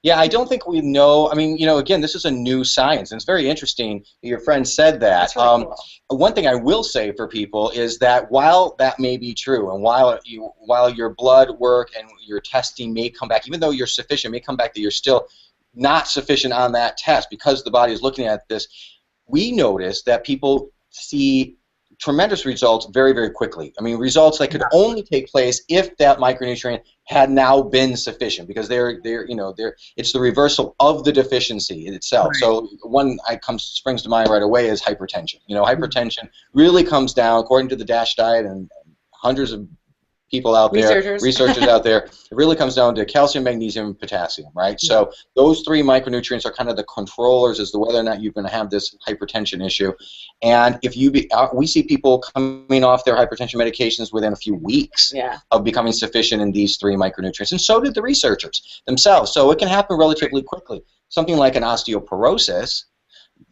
Yeah, I don't think we know. I mean, again, this is a new science, and it's very interesting that your friend said that.
That's really cool.
One thing I will say for people is that while that may be true, and while your blood work and your testing may come back, even though you're sufficient, may come back that you're still not sufficient on that test because the body is looking at this, we notice that people see tremendous results very, very quickly. I mean, results that could only take place if that micronutrient had now been sufficient, because it's the reversal of the deficiency in itself. Right. So one springs to mind right away is hypertension. Hypertension really comes down, according to the DASH diet and hundreds of people out there, researchers out there, it really comes down to calcium, magnesium, and potassium, right? Yeah. So those 3 micronutrients are kind of the controllers as to whether or not you're going to have this hypertension issue. And if we see people coming off their hypertension medications within a few weeks of becoming sufficient in these 3 micronutrients, and so did the researchers themselves. So it can happen relatively quickly. Something like an osteoporosis,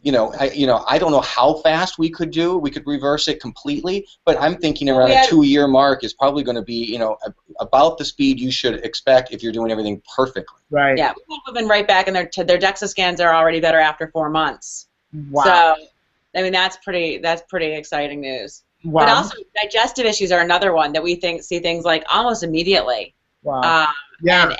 I don't know how fast we could reverse it completely, but I'm thinking around a 2-year mark is probably going to be, about the speed you should expect if you're doing everything perfectly.
Right.
Yeah, people have been right back, and their DEXA scans are already better after 4 months.
Wow.
So, I mean, that's pretty exciting news.
Wow.
But also, digestive issues are another one that we see things like almost immediately.
Wow.
And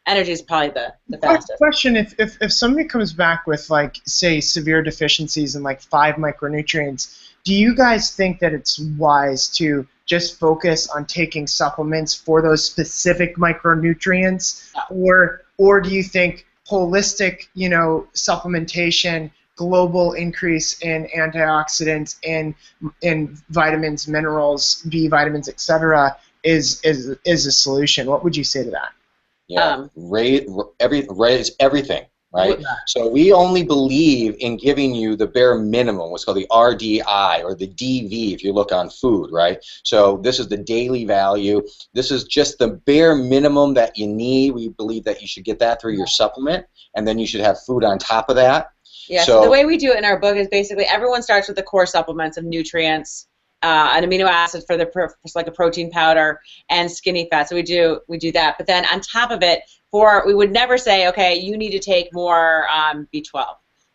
energy is probably the fastest.
Question: If somebody comes back with, like, say, severe deficiencies in like 5 micronutrients, do you guys think that it's wise to just focus on taking supplements for those specific micronutrients, or do you think holistic, supplementation, global increase in antioxidants, in vitamins, minerals, B vitamins, etc., is a solution? What would you say to that?
Yeah, raise everything, right? So we only believe in giving you the bare minimum, what's called the RDI, or the DV if you look on food, right? So this is the daily value. This is just the bare minimum that you need. We believe that you should get that through your supplement, and then you should have food on top of that.
Yeah, so the way we do it in our book is basically everyone starts with the core supplements of nutrients, an amino acid for like a protein powder, and skinny fat. So we do that. But then on top of it, we would never say, okay, you need to take more B12.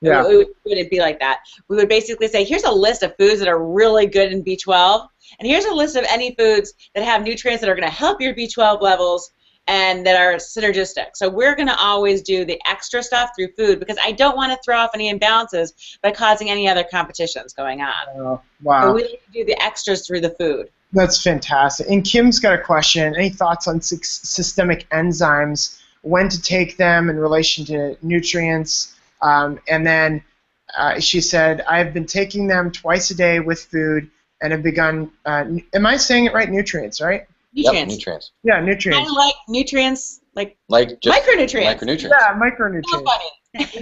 Yeah.
It wouldn't be like that. We would basically say, here's a list of foods that are really good in B12, and here's a list of any foods that have nutrients that are going to help your B12 levels and that are synergistic. So we're going to always do the extra stuff through food, because I don't want to throw off any imbalances by causing any other competitions going on.
Wow.
So we like to do the extras through the food.
That's fantastic. And Kim's got a question. Any thoughts on systemic enzymes, when to take them in relation to nutrients? And then she said, I've been taking them twice a day with food and have begun, am I saying it right? Nutrients, right?
Nutrients.
Yep, nutrients.
Yeah, nutrients.
Kind of like nutrients, like
just
micronutrients.
Micronutrients.
Yeah, micronutrients.
So funny.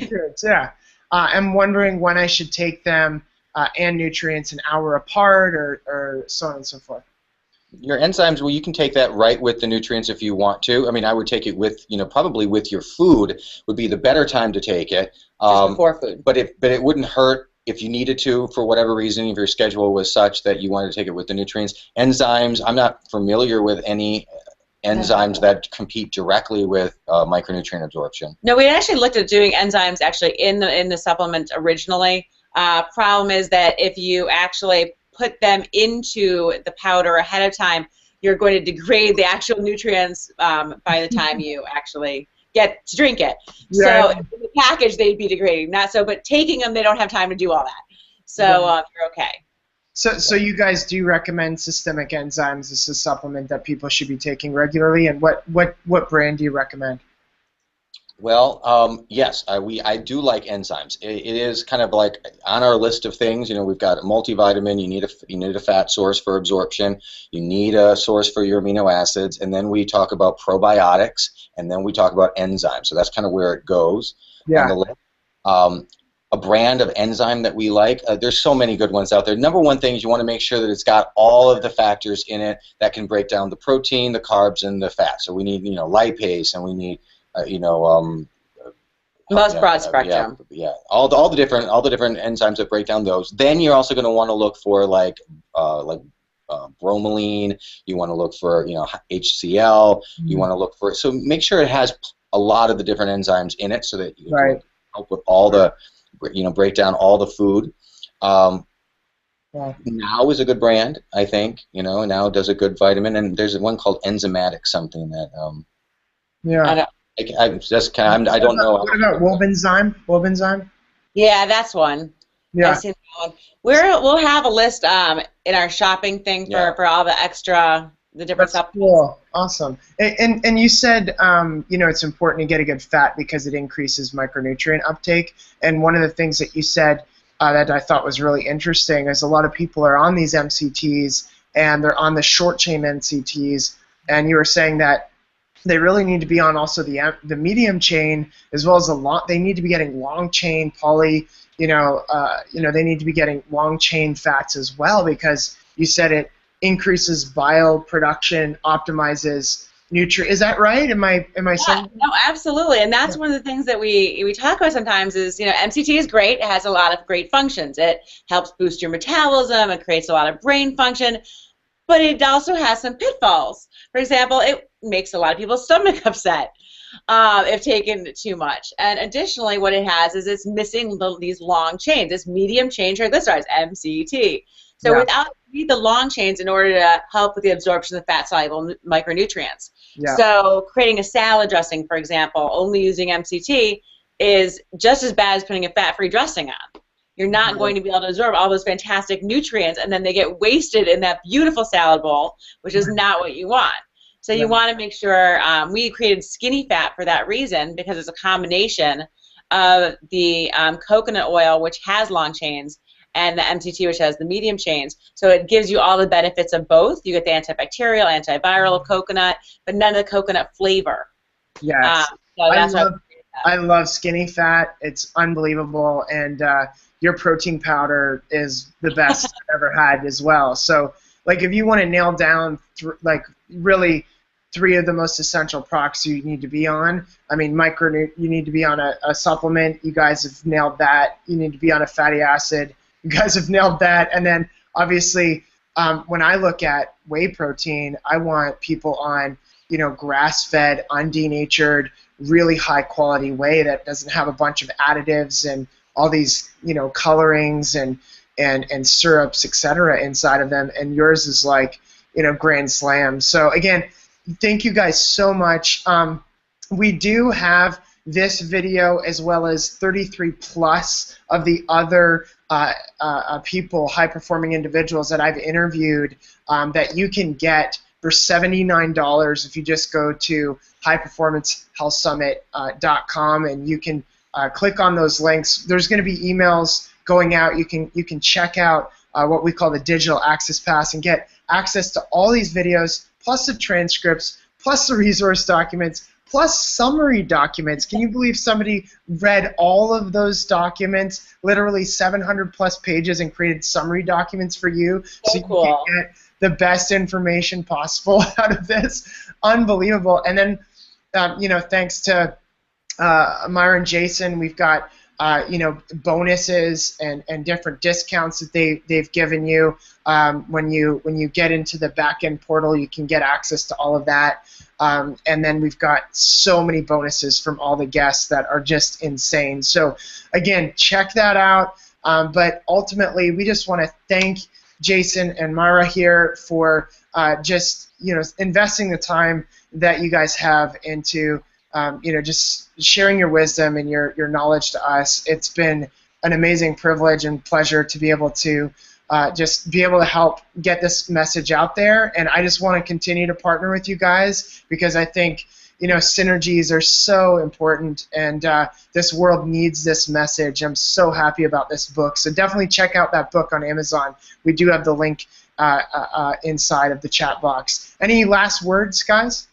Nutrients, yeah. I'm wondering when I should take them and nutrients an hour apart or so on and so forth.
Your enzymes, well, you can take that right with the nutrients if you want to. I mean, I would take it with, probably with your food would be the better time to take it.
Just before food.
But it wouldn't hurt if you needed to, for whatever reason, if your schedule was such that you wanted to take it with the nutrients. Enzymes, I'm not familiar with any enzymes that compete directly with micronutrient absorption.
No, we actually looked at doing enzymes actually in the supplement originally. Problem is that if you actually put them into the powder ahead of time, you're going to degrade the actual nutrients by the time you actually get to drink it.
Yeah.
So in the package, they'd be degrading. Not so, but taking them, they don't have time to do all that. So you're okay.
So you guys do recommend systemic enzymes as a supplement that people should be taking regularly, and what brand do you recommend?
Well, yes, I do like enzymes. It is kind of like on our list of things. We've got a multivitamin. You need a fat source for absorption. You need a source for your amino acids, and then we talk about probiotics, and then we talk about enzymes. So that's kind of where it goes on the list. A brand of enzyme that we like. There's so many good ones out there. Number one thing is you want to make sure that it's got all of the factors in it that can break down the protein, the carbs, and the fat. So we need lipase, and we need
most broad spectrum.
Yeah, all the different enzymes that break down those. Then you're also going to want to look for like bromelain. You want to look for HCl. You want to look for, so make sure it has a lot of the different enzymes in it so that you can help with all the break down all the food. Now is a good brand, I think. Now does a good vitamin, and there's one called Enzymatic something that. I don't know.
What about Wobenzyme?
Yeah, that's one.
Yeah.
I've seen that one. We'll have a list in our shopping thing for all the extra, the different supplements.
Cool. Awesome. And you said it's important to get a good fat because it increases micronutrient uptake. And one of the things that you said that I thought was really interesting is a lot of people are on these MCTs and they're on the short chain MCTs, and you were saying that they really need to be on also the medium chain as well as they need to be getting long chain poly. They need to be getting long chain fats as well, because you said it increases bile production, optimizes nutrient. Is that right? Am I saying?
No, absolutely. And that's one of the things that we talk about sometimes is, MCT is great. It has a lot of great functions. It helps boost your metabolism. It creates a lot of brain function. But it also has some pitfalls. For example, it makes a lot of people's stomach upset if taken too much. And additionally, what it has is it's missing these long chains, this medium chain triglycerides, MCT. So without the long chains in order to help with the absorption of fat-soluble micronutrients. Yeah. So creating a salad dressing, for example, only using MCT is just as bad as putting a fat-free dressing on. You're not going to be able to absorb all those fantastic nutrients, and then they get wasted in that beautiful salad bowl, which is not what you want. So you want to make sure, we created skinny fat for that reason, because it's a combination of the coconut oil, which has long chains, and the MCT, which has the medium chains. So it gives you all the benefits of both. You get the antibacterial, antiviral of coconut, but none of the coconut flavor.
Yes.
So that's
I love skinny fat. It's unbelievable, and your protein powder is the best I've ever had as well. So, like, if you want to nail down, really three of the most essential products you need to be on, I mean, you need to be on a supplement. You guys have nailed that. You need to be on a fatty acid. You guys have nailed that. And then, obviously, when I look at whey protein, I want people on, grass-fed, undenatured, really high-quality whey that doesn't have a bunch of additives and all these, colorings and syrups, etc. inside of them. And yours is like, grand slam. So again, thank you guys so much. We do have this video as well as 33 plus of the other people, high-performing individuals that I've interviewed that you can get for $79 if you just go to highperformancehealthsummit.com, and you can click on those links. There's going to be emails going out. You can check out what we call the digital access pass and get access to all these videos, plus the transcripts, plus the resource documents, plus summary documents. Can you believe somebody read all of those documents, literally 700 plus pages, and created summary documents for you so you
cool.
can get the best information possible out of this? Unbelievable. And then, thanks to Mira and Jayson, we've got bonuses and different discounts that they've given you. When you get into the back-end portal, you can get access to all of that. And then we've got so many bonuses from all the guests that are just insane. So again, check that out. But ultimately, we just want to thank Jayson and Mira here for just investing the time that you guys have into just sharing your wisdom and your knowledge to us. It's been an amazing privilege and pleasure to be able to just be able to help get this message out there. And I just want to continue to partner with you guys because I think synergies are so important, and this world needs this message. I'm so happy about this book. So definitely check out that book on Amazon. We do have the link inside of the chat box. Any last words, guys?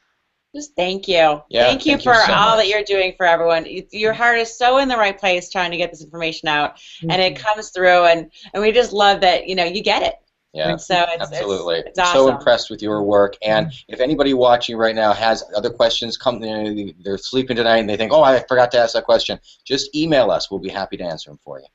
Just thank you.
Yeah,
thank you for
so
all
much.
that you're doing for everyone. Your heart is so in the right place trying to get this information out, and it comes through, and we just love that you get it.
Yeah,
and so
absolutely.
It's awesome.
So impressed with your work. And if anybody watching right now has other questions, they're sleeping tonight and they think, oh, I forgot to ask that question, just email us. We'll be happy to answer them for you.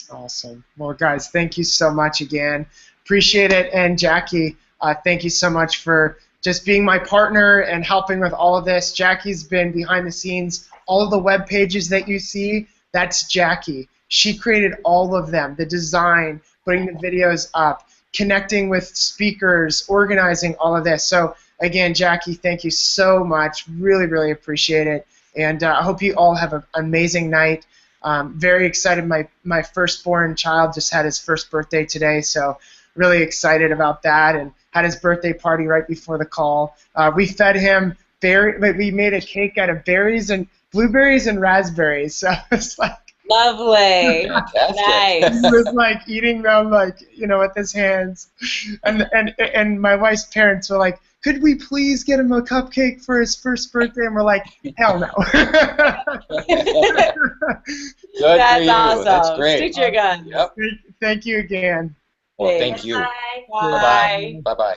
Awesome. Well, guys, thank you so much again. Appreciate it. And Jackie, thank you so much for just being my partner and helping with all of this. Jackie's been behind the scenes. All of the web pages that you see, that's Jackie. She created all of them, the design, putting the videos up, connecting with speakers, organizing all of this. So again, Jackie, thank you so much. Really, really appreciate it. And I hope you all have an amazing night. Very excited. My firstborn child just had his first birthday today, so really excited about that, and had his birthday party right before the call. We fed him we made a cake out of berries and blueberries and raspberries. So it's like
lovely.
Fantastic.
Nice.
he was like eating them with his hands, and my wife's parents were like, could we please get him a cupcake for his first birthday? And we're like, hell no.
Good
That's
for you.
awesome.
That's great.
Stick to your gun.
Yep.
Thank you again.
Well, thank you.
Bye.
Bye.
Bye-bye.